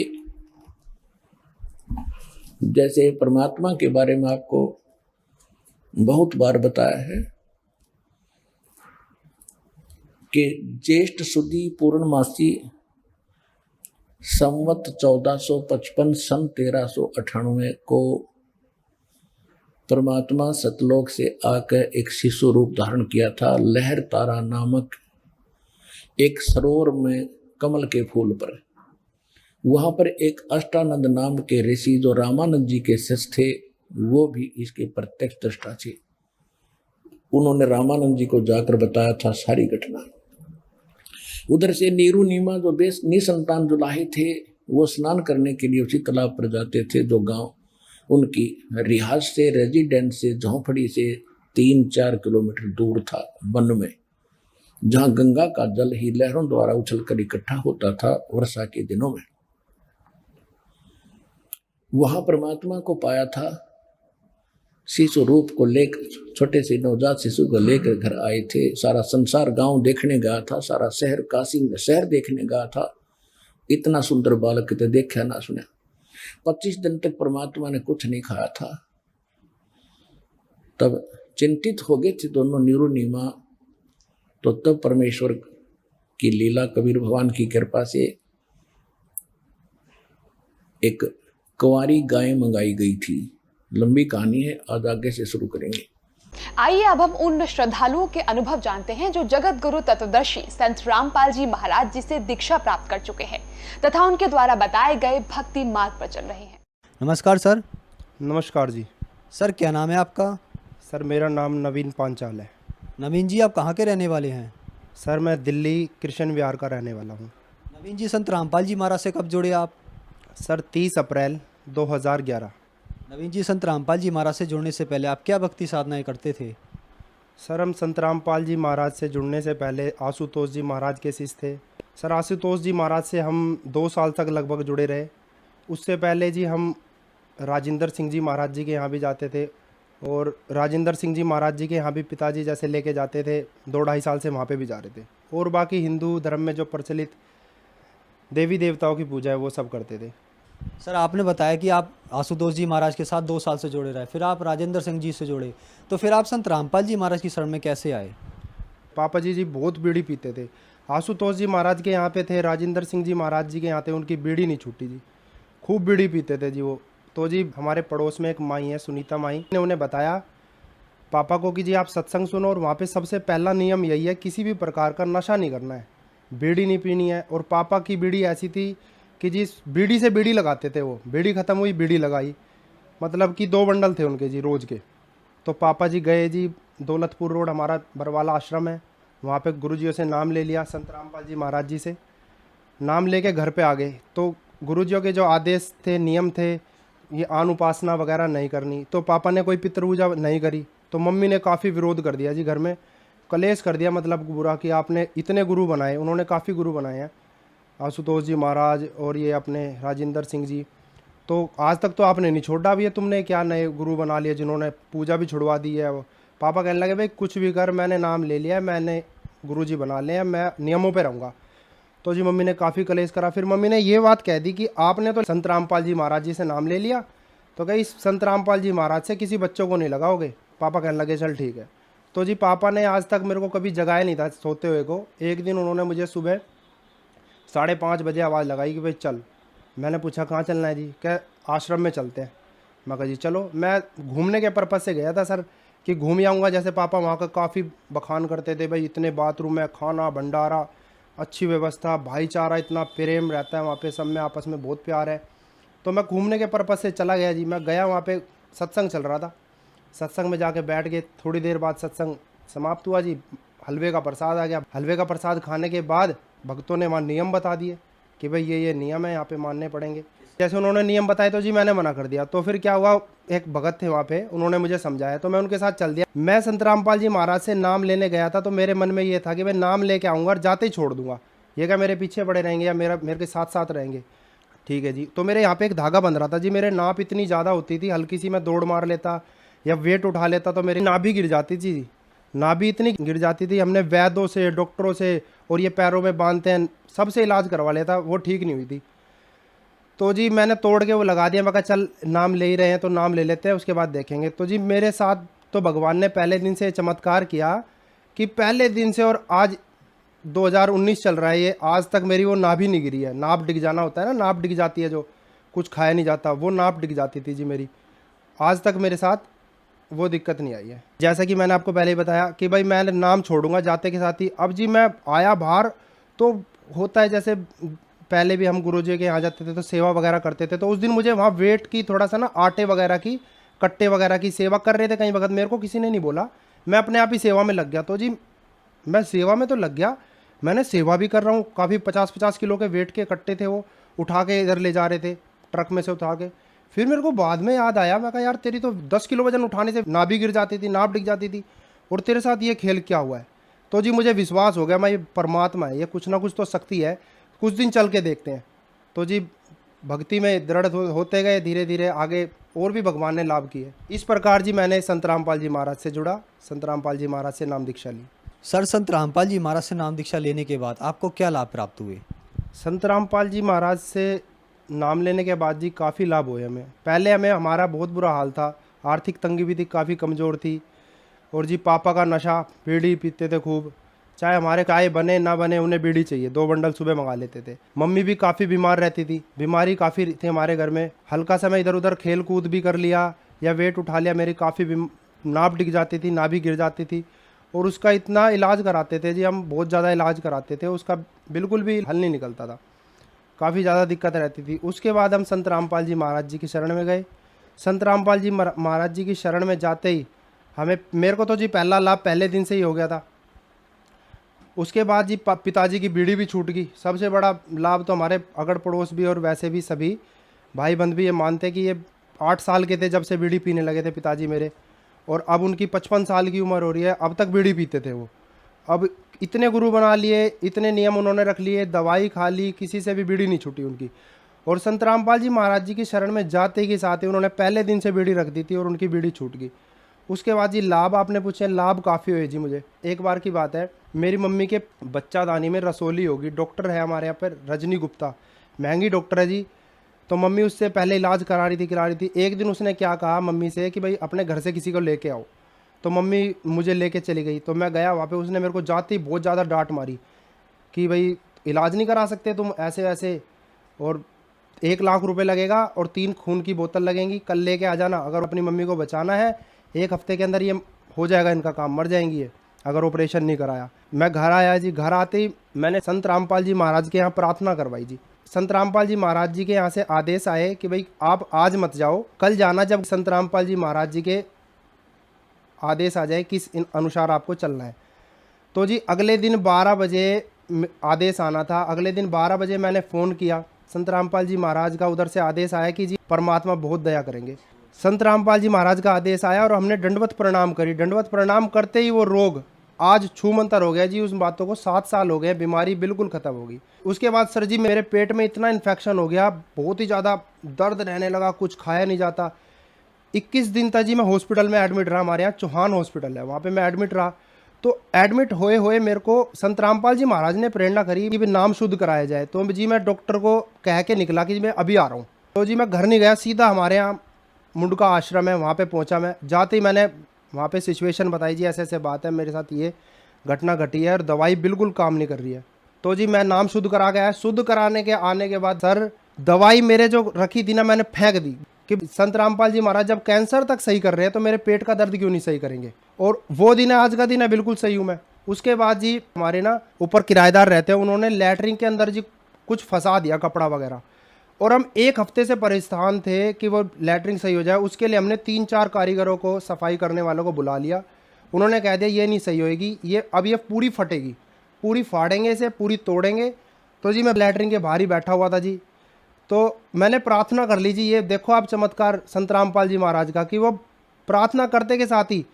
जैसे परमात्मा के बारे में आपको बहुत बार बताया है कि ज्येष्ठ सुदी पूर्णमासी संवत 1455 सन 1398 को परमात्मा सतलोक से आकर एक शिशु रूप धारण किया था। लहर तारा नामक एक सरोवर में कमल के फूल पर, वहां पर एक अष्टानंद नाम के ऋषि जो रामानंद जी के शिष्य थे, वो भी इसके प्रत्यक्ष दृष्टा थे। उन्होंने रामानंद जी को जाकर बताया था सारी घटना। उधर से नीरू नीमा जो निसंतान जुलाहे थे, वो स्नान करने के लिए उसी तालाब पर जाते थे जो गांव उनकी रिहाज से, रेजिडेंट से, झोंपड़ी से 3-4 किलोमीटर दूर था, वन में, जहां गंगा का जल ही लहरों द्वारा उछलकर इकट्ठा होता था वर्षा के दिनों में। वहां परमात्मा को पाया था। शिशु रूप को लेकर, छोटे से नवजात शिशु को लेकर घर आए थे। सारा संसार गांव देखने गया था, सारा शहर काशी शहर देखने गया था। इतना सुंदर बालक तो देखा ना सुना। 25 दिन तक परमात्मा ने कुछ नहीं खाया था। तब चिंतित हो गए थे दोनों नीरू नीमा। तो तब परमेश्वर की लीला, कबीर भगवान की कृपा से एक कुंवारी गाय मंगाई गई थी। लंबी कहानी है, आज आगे से शुरू करेंगे। आइए अब हम उन श्रद्धालुओं के अनुभव जानते हैं जो जगत गुरु तत्वदर्शी संत रामपाल जी महाराज जी से दीक्षा प्राप्त कर चुके हैं तथा उनके द्वारा बताए गए भक्ति मार्ग पर चल रहे हैं। नमस्कार सर। नमस्कार जी। सर क्या नाम है आपका? सर मेरा नाम नवीन पांचाल है। नवीन जी आप कहाँ के रहने वाले हैं? सर मैं दिल्ली कृष्ण विहार का रहने वाला हूँ। नवीन जी संत रामपाल जी महाराज से कब जुड़े आप? सर 30 अप्रैल 2011। नवीन जी संत रामपाल जी महाराज से जुड़ने से पहले आप क्या भक्ति साधनाएं करते थे? सर हम संत रामपाल जी महाराज से जुड़ने से पहले आशुतोष जी महाराज के शिष्य थे। सर आशुतोष जी महाराज से हम 2 साल तक लगभग जुड़े रहे। उससे पहले जी हम राजेंद्र सिंह जी महाराज जी के यहाँ भी जाते थे और राजेंद्र सिंह जी महाराज जी के यहाँ भी पिताजी जैसे लेके जाते थे। 2-2.5 साल से वहाँ पे भी जा रहे थे। और बाकी हिंदू धर्म में जो प्रचलित देवी देवताओं की पूजा है वो सब करते थे। सर आपने बताया कि आप आशुतोष जी महाराज के साथ 2 साल से जुड़े रहे, फिर आप राजेंद्र सिंह जी से जुड़े, तो फिर आप संत रामपाल जी महाराज की शरण में कैसे आए? पापा जी बहुत बीड़ी पीते थे। आशुतोष जी महाराज के यहाँ पे थे, राजेंद्र सिंह जी महाराज जी के यहाँ थे, उनकी बीड़ी नहीं छूटी जी, खूब बीड़ी पीते थे जी वो। तो जी हमारे पड़ोस में एक माई है, सुनीता माई, ने उन्हें बताया पापा को कि जी आप सत्संग सुनो और वहाँ पे सबसे पहला नियम यही है किसी भी प्रकार का नशा नहीं करना है, बीड़ी नहीं पीनी है। और पापा की बीड़ी ऐसी थी कि जी बीड़ी से बीड़ी लगाते थे वो, बीड़ी ख़त्म हुई बीड़ी लगाई, मतलब कि 2 बंडल थे उनके जी रोज़ के। तो पापा जी गए जी, दौलतपुर रोड हमारा बरवाला आश्रम है, वहाँ पे गुरुजियों से नाम ले लिया, संत रामपाल जी महाराज जी से नाम लेके घर पे आ गए। तो गुरुजियों के जो आदेश थे, नियम थे, ये आन उपासना वगैरह नहीं करनी। तो पापा ने कोई पितृ पूजा नहीं करी। तो मम्मी ने काफ़ी विरोध कर दिया जी, घर में कलेश कर दिया, मतलब बुरा कि आपने इतने गुरु बनाए। उन्होंने काफ़ी गुरु बनाए हैं, आशुतोष जी महाराज और ये अपने राजेंद्र सिंह जी। तो आज तक तो आपने नहीं छोड़ा, भी है तुमने क्या नए गुरु बना लिए जिन्होंने पूजा भी छुड़वा दी है। पापा कहने लगे भाई कुछ भी कर, मैंने नाम ले लिया है, मैंने गुरुजी बना लिए हैं, मैं नियमों पे रहूँगा। तो जी मम्मी ने काफ़ी कलेश करा। फिर मम्मी ने ये बात कह दी कि आपने तो संत रामपाल जी महाराज जी से नाम ले लिया, तो कहीं संत रामपाल जी महाराज से किसी बच्चों को नहीं लगाओगे। पापा कहने लगे चल ठीक है। तो जी पापा ने आज तक मेरे को कभी जगाया नहीं था सोते हुए को। एक दिन उन्होंने मुझे सुबह 5:30 बजे आवाज़ लगाई कि भाई चल। मैंने पूछा कहाँ चलना है जी? क्या आश्रम में चलते हैं। मैं कहा जी चलो। मैं घूमने के पर्पज़ से गया था सर, कि घूम आऊँगा। जैसे पापा वहाँ का काफ़ी बखान करते थे, भाई इतने बाथरूम है, खाना भंडारा, अच्छी व्यवस्था, भाईचारा, इतना प्रेम रहता है वहाँ पे, सब में आपस में बहुत प्यार है। तो मैं घूमने के पर्पज़ से चला गया जी। मैं गया, वहाँ पे सत्संग चल रहा था। सत्संग में जाके बैठ गए। थोड़ी देर बाद सत्संग समाप्त हुआ जी, हलवे का प्रसाद आ गया। हलवे का प्रसाद खाने के बाद भक्तों ने वहाँ नियम बता दिए कि भाई ये नियम है, यहाँ पे मानने पड़ेंगे। जैसे उन्होंने नियम बताए तो जी मैंने मना कर दिया। तो फिर क्या हुआ, एक भगत थे वहाँ पे, उन्होंने मुझे समझाया तो मैं उनके साथ चल दिया। मैं संत रामपाल जी महाराज से नाम लेने गया था, तो मेरे मन में ये था कि मैं नाम लेके आऊँगा और जाते ही छोड़ दूंगा, ये क्या मेरे पीछे पड़े रहेंगे या मेरे के साथ साथ रहेंगे। ठीक है जी। तो मेरे यहाँ पे एक धागा बंध रहा था जी, मेरे नाप इतनी ज़्यादा होती थी, हल्की सी मैं दौड़ मार लेता या वेट उठा लेता तो मेरी नाभि गिर जाती थी जी, नाभि इतनी गिर जाती थी। हमने वैद्यों से, डॉक्टरों से, और ये पैरों में बांधते हैं, सबसे इलाज करवा लेता, वो ठीक नहीं हुई थी। तो जी मैंने तोड़ के वो लगा दिया। मैं कहा चल नाम ले ही रहे हैं तो नाम ले लेते हैं, उसके बाद देखेंगे। तो जी मेरे साथ तो भगवान ने पहले दिन से चमत्कार किया कि पहले दिन से, और आज 2019 चल रहा है ये, आज तक मेरी वो नाभ ही नहीं गिरी है। नाभ डिग जाना होता है ना, नाभ डिग जाती है, जो कुछ खाया नहीं जाता, वो नाभ डिग जाती थी जी मेरी। आज तक मेरे साथ वो दिक्कत नहीं आई है। जैसा कि मैंने आपको पहले ही बताया कि भाई मैं नाम छोड़ूंगा जाते के साथ ही। अब जी मैं आया बाहर तो होता है, जैसे पहले भी हम गुरुजी के यहाँ जाते थे तो सेवा वगैरह करते थे, तो उस दिन मुझे वहाँ वेट की थोड़ा सा ना, आटे वगैरह की, कट्टे वगैरह की सेवा कर रहे थे कहीं वक्त, मेरे को किसी ने नहीं बोला, मैं अपने आप ही सेवा में लग गया। तो जी मैं सेवा में तो लग गया, मैंने सेवा भी कर रहा हूँ। काफ़ी 50-50 किलो के वेट के कट्टे थे, वो उठा के इधर ले जा रहे थे, ट्रक में से उठा के। फिर मेरे को बाद में याद आया, मैं कहा यार तेरी तो 10 किलो वजन उठाने से नाभ भी गिर जाती थी, नाभ डिग जाती थी, और तेरे साथ ये खेल क्या हुआ है। तो जी मुझे विश्वास हो गया, मैं ये परमात्मा है, ये कुछ ना कुछ तो शक्ति है, कुछ दिन चल के देखते हैं। तो जी भक्ति में दृढ़ होते गए, धीरे धीरे आगे और भी भगवान ने लाभ किए। इस प्रकार जी मैंने संत रामपाल जी महाराज से जुड़ा, संत रामपाल जी महाराज से नाम दीक्षा ली। सर, संत रामपाल जी महाराज से नाम दीक्षा लेने के बाद आपको क्या लाभ प्राप्त हुए? संत रामपाल जी महाराज से नाम लेने के बाद जी काफ़ी लाभ हुए हमें। पहले हमारा बहुत बुरा हाल था, आर्थिक तंगी भी थी, काफ़ी कमज़ोर थी, और जी पापा का नशा, बीड़ी पीते थे खूब, चाहे हमारे चाय बने ना बने उन्हें बीड़ी चाहिए, 2 बंडल सुबह मंगा लेते थे। मम्मी भी काफ़ी बीमार रहती थी, बीमारी काफ़ी थी हमारे घर में। हल्का सा मैं इधर उधर खेल कूद भी कर लिया या वेट उठा लिया, मेरी काफ़ी नाभ डिग जाती थी, नाभि गिर जाती थी, और उसका इतना इलाज कराते थे जी हम, बहुत ज़्यादा इलाज कराते थे, उसका बिल्कुल भी हल नहीं निकलता था, काफ़ी ज़्यादा दिक्कत रहती थी। उसके बाद हम संत रामपाल जी महाराज जी की शरण में गए। संत रामपाल जी महाराज जी की शरण में जाते ही मेरे को तो जी पहला लाभ पहले दिन से ही हो गया था। उसके बाद जी पिताजी की बीड़ी भी छूट गई। सबसे बड़ा लाभ तो हमारे अगड़ पड़ोस भी और वैसे भी सभी भाई बंद भी ये मानते कि ये 8 साल के थे जब से बीड़ी पीने लगे थे पिताजी मेरे, और अब उनकी 55 साल की उम्र हो रही है, अब तक बीड़ी पीते थे वो। अब इतने गुरु बना लिए, इतने नियम उन्होंने रख लिए, दवाई खा ली, किसी से भी बीड़ी नहीं छूटी उनकी। और संत रामपाल जी महाराज जी की शरण में जाते के साथ ही उन्होंने पहले दिन से बीड़ी रख दी थी और उनकी बीड़ी छूट गई। उसके बाद जी लाभ आपने पूछे, लाभ काफ़ी हुए जी मुझे। एक बार की बात है, मेरी मम्मी के बच्चादानी में रसोली होगी, डॉक्टर है हमारे यहाँ पर रजनी गुप्ता, महंगी डॉक्टर है जी। तो मम्मी उससे पहले इलाज करा रही थी। एक दिन उसने क्या कहा मम्मी से कि भाई अपने घर से किसी को लेके आओ। तो मम्मी मुझे लेके चली गई, तो मैं गया वहाँ पे। उसने मेरे को जाते ही बहुत ज़्यादा डांट मारी कि भाई इलाज नहीं करा सकते तुम ऐसे वैसे, और 1 लाख रुपए लगेगा और 3 खून की बोतल लगेंगी, कल लेके आ जाना, अगर अपनी मम्मी को बचाना है 1 हफ्ते के अंदर ये हो जाएगा इनका काम, मर जाएंगी ये अगर ऑपरेशन नहीं कराया। मैं घर आया जी, घर आते ही मैंने संत रामपाल जी महाराज के यहाँ प्रार्थना करवाई जी। संत रामपाल जी महाराज जी के यहाँ से आदेश आए कि भाई आप आज मत जाओ, कल जाना, जब संत रामपाल जी महाराज जी के आदेश आ जाए किस अनुसार आपको चलना है। तो जी अगले दिन 12 बजे आदेश आना था। अगले दिन 12 बजे मैंने फ़ोन किया, संत रामपाल जी महाराज का उधर से आदेश आया कि जी परमात्मा बहुत दया करेंगे। संत रामपाल जी महाराज का आदेश आया और हमने दंडवत प्रणाम करी। दंडवत प्रणाम करते ही वो रोग आज छूमंतर हो गया जी। उस बातों को 7 साल हो गए, बीमारी बिल्कुल ख़त्म हो गई। उसके बाद सर जी मेरे पेट में इतना इन्फेक्शन हो गया, बहुत ही ज़्यादा दर्द रहने लगा, कुछ खाया नहीं जाता। 21 दिन तक जी मैं हॉस्पिटल में एडमिट रहा, हमारे यहाँ चौहान हॉस्पिटल है, वहाँ पे मैं एडमिट रहा। तो एडमिट होए हुए मेरे को संत रामपाल जी महाराज ने प्रेरणा करी कि नाम शुद्ध कराया जाए। तो जी मैं डॉक्टर को कह के निकला कि मैं अभी आ रहा हूँ। तो जी मैं घर नहीं गया, सीधा हमारे यहाँ मुंडका आश्रम है वहाँ पे पहुँचा। मैं जाते ही मैंने वहाँ पे सिचुएशन बताई जी, ऐसे ऐसे बात है, मेरे साथ ये घटना घटी है और दवाई बिल्कुल काम नहीं कर रही है। तो जी मैं नाम शुद्ध करा के आया। शुद्ध कराने के आने के बाद सर दवाई मेरे जो रखी थी ना मैंने फेंक दी कि संत रामपाल जी महाराज जब कैंसर तक सही कर रहे हैं तो मेरे पेट का दर्द क्यों नहीं सही करेंगे। और वो दिन है, आज का दिन है, बिल्कुल सही हूँ मैं। उसके बाद जी हमारे ना ऊपर किराएदार रहते हैं, उन्होंने लैटरिन के अंदर जी कुछ फंसा दिया कपड़ा वगैरह, और हम 1 हफ्ते से परेशान थे कि वो लैटरिन सही हो जाए। उसके लिए हमने 3-4 कारीगरों को, सफाई करने वालों को बुला लिया। उन्होंने कह दिया ये नहीं सही होएगी, ये अब ये पूरी फटेगी, पूरी फाड़ेंगे इसे, पूरी तोड़ेंगे। तो जी मैं लैटरिन के बाहर ही बैठा हुआ था जी। तो मैंने प्रार्थना कर ली जी, ये देखो आप चमत्कार संत रामपाल जी महाराज का, कि वो प्रार्थना करते के साथ ही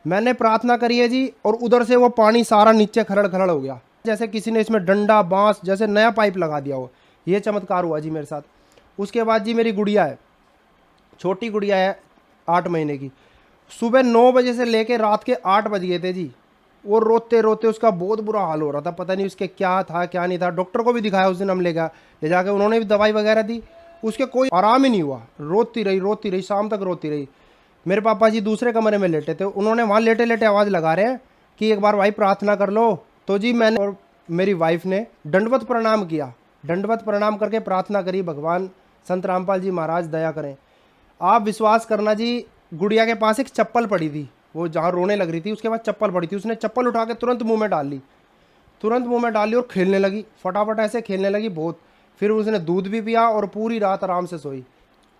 मैंने प्रार्थना करी है जी, और उधर से वो पानी सारा नीचे खरड़ खरड़ हो गया, जैसे किसी ने इसमें डंडा बांस जैसे नया पाइप लगा दिया हो। ये चमत्कार हुआ जी मेरे साथ। उसके बाद जी मेरी गुड़िया है, छोटी गुड़िया है 8 महीने की, सुबह 9 बजे से लेके रात के 8 बज गए थे जी। वो रोते रोते उसका बहुत बुरा हाल हो रहा था, पता नहीं उसके क्या था क्या नहीं था। डॉक्टर को भी दिखाया उस दिन हम ले जाके, उन्होंने भी दवाई वगैरह दी। उसके कोई आराम ही नहीं हुआ, रोती रही, शाम तक रोती रही। मेरे पापा जी दूसरे कमरे में लेटे थे, उन्होंने वहाँ लेटे लेटे आवाज़ लगा रहे हैं कि एक बार भाई प्रार्थना कर लो। तो जी मैंने और मेरी वाइफ ने दंडवत प्रणाम किया, दंडवत प्रणाम करके प्रार्थना करी, भगवान संत रामपाल जी महाराज दया करें। आप विश्वास करना जी, गुड़िया के पास एक चप्पल पड़ी थी, वो जहाँ रोने लग रही थी उसके बाद चप्पल पड़ी थी, उसने चप्पल उठा के तुरंत मुंह में डाल ली, और खेलने लगी, फटाफट ऐसे खेलने लगी बहुत। फिर उसने दूध भी पिया और पूरी रात आराम से सोई।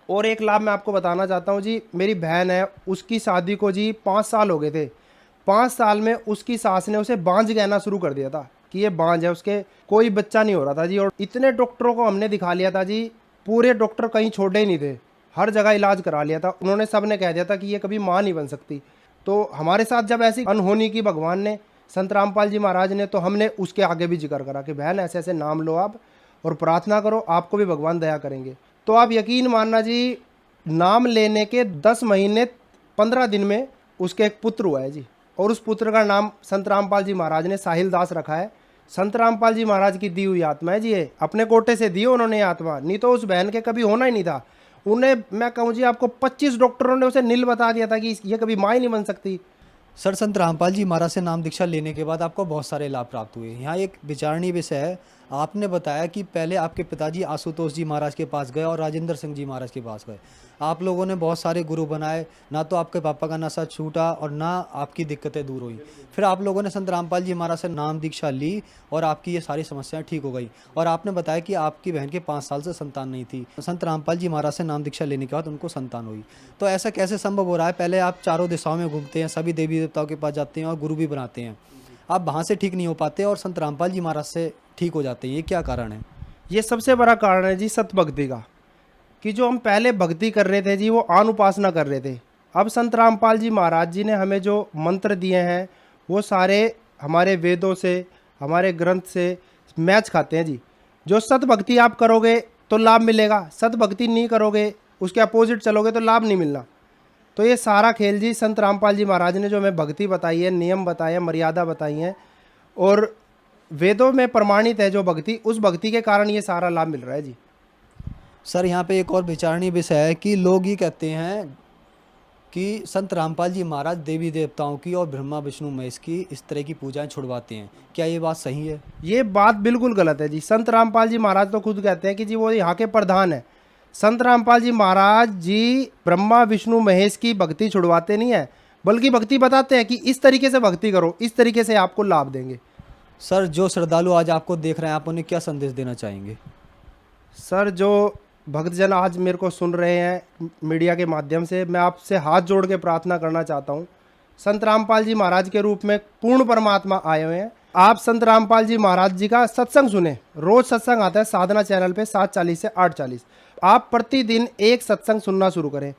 और एक लाभ मैं आपको बताना चाहता हूँ जी, मेरी बहन है, उसकी शादी को जी 5 साल हो गए थे। 5 साल में उसकी सास ने उसे बांझ कहना शुरू कर दिया था कि ये बांझ है, उसके कोई बच्चा नहीं हो रहा था जी। और इतने डॉक्टरों को हमने दिखा लिया था जी, पूरे डॉक्टर कहीं छोड़े ही नहीं थे, हर जगह इलाज करा लिया था। उन्होंने सब ने कह दिया था कि ये कभी माँ नहीं बन सकती। तो हमारे साथ जब ऐसी अनहोनी की भगवान ने, संत रामपाल जी महाराज ने, तो हमने उसके आगे भी जिक्र करा कि बहन ऐसे ऐसे नाम लो आप और प्रार्थना करो, आपको भी भगवान दया करेंगे। तो आप यकीन मानना जी, नाम लेने के 10 महीने 15 दिन में उसके एक पुत्र हुआ है जी, और उस पुत्र का नाम संत रामपाल जी महाराज ने साहिल दास रखा है। संत रामपाल जी महाराज की दी हुई आत्मा है जी, ये अपने कोटे से दी उन्होंने आत्मा, नहीं तो उस बहन के कभी होना ही नहीं था। उन्हें मैं कहूँ जी आपको 25 डॉक्टरों ने उसे नील बता दिया था कि ये कभी माँ ही नहीं बन सकती। सर, संत रामपाल जी महाराज से नाम दीक्षा लेने के बाद आपको बहुत सारे लाभ प्राप्त हुए। यहाँ एक विचारणीय विषय है, आपने बताया कि पहले आपके पिताजी आशुतोष जी महाराज के पास गए और राजेंद्र सिंह जी महाराज के पास गए। आप लोगों ने बहुत सारे गुरु बनाए, ना तो आपके पापा का नशा छूटा और ना आपकी दिक्कतें दूर हुई। फिर आप लोगों ने संत रामपाल जी महाराज से नाम दीक्षा ली और आपकी ये सारी समस्याएं ठीक हो गई। और आपने बताया कि आपकी बहन के 5 साल से संतान नहीं थी, संत रामपाल जी महाराज से नाम दीक्षा लेने के बाद उनको संतान हुई। तो ऐसा कैसे संभव हो रहा है? पहले आप चारों दिशाओं में घूमते हैं, सभी देवी देवताओं के पास जाते हैं और गुरु भी बनाते हैं, आप वहाँ से ठीक नहीं हो पाते और संत रामपाल जी महाराज से ठीक हो जाते हैं, ये क्या कारण है? ये सबसे बड़ा कारण है जी सत भक्ति का, कि जो हम पहले भक्ति कर रहे थे जी, वो आन उपासना कर रहे थे। अब संत रामपाल जी महाराज जी ने हमें जो मंत्र दिए हैं वो सारे हमारे वेदों से, हमारे ग्रंथ से मैच खाते हैं जी। जो सत भक्ति आप करोगे तो लाभ मिलेगा, सत भक्ति नहीं करोगे, उसके अपोजिट चलोगे तो लाभ नहीं मिलना। तो ये सारा खेल जी संत रामपाल जी महाराज ने जो हमें भक्ति बताई है, नियम बताए हैं, मर्यादा बताई हैं, और वेदों में प्रमाणित है जो भक्ति, उस भक्ति के कारण ये सारा लाभ मिल रहा है जी। सर, यहाँ पे एक और विचारणीय विषय है कि लोग ये कहते हैं कि संत रामपाल जी महाराज देवी देवताओं की और ब्रह्मा विष्णु महेश की इस तरह की पूजाएं छुड़वाते हैं, क्या ये बात सही है? ये बात बिल्कुल गलत है जी। संत रामपाल जी महाराज तो खुद कहते हैं कि जी वो यहाँ के प्रधान है। संत रामपाल जी महाराज जी ब्रह्मा विष्णु महेश की भक्ति छुड़वाते नहीं है, बल्कि भक्ति बताते हैं कि इस तरीके से भक्ति करो, इस तरीके से आपको लाभ देंगे। सर, जो श्रद्धालु आज आपको देख रहे हैं, आप उन्हें क्या संदेश देना चाहेंगे? सर, जो भक्तजन आज मेरे को सुन रहे हैं मीडिया के माध्यम से, मैं आपसे हाथ जोड़ के प्रार्थना करना चाहता हूँ। संत रामपाल जी महाराज के रूप में पूर्ण परमात्मा आए हुए हैं। आप संत रामपाल जी महाराज जी का सत्संग सुने, रोज सत्संग आता है साधना चैनल पे 7:40 से 8:40। आप प्रतिदिन एक सत्संग सुनना शुरू करें,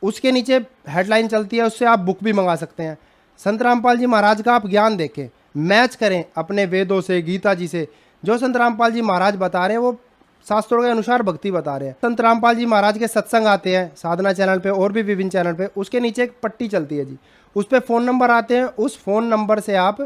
उसके नीचे हेडलाइन चलती है, उससे आप बुक भी मंगा सकते हैं। संत रामपाल जी महाराज का आप ज्ञान देखें, मैच करें अपने वेदों से, गीता जी से। जो संत रामपाल जी महाराज बता रहे हैं वो शास्त्रों के अनुसार भक्ति बता रहे हैं। संत रामपाल जी महाराज के सत्संग आते हैं साधना चैनल पे और भी विभिन्न चैनल पे, उसके नीचे एक पट्टी चलती है जी, उस पर फ़ोन नंबर आते हैं। उस फ़ोन नंबर से आप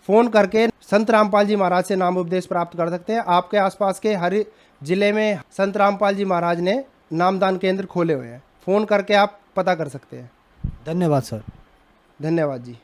फ़ोन करके संत रामपाल जी महाराज से नाम उपदेश प्राप्त कर सकते हैं। आपके आसपास के हर जिले में संत रामपाल जी महाराज ने नामदान केंद्र खोले हुए हैं, फ़ोन करके आप पता कर सकते हैं। धन्यवाद सर। धन्यवाद जी।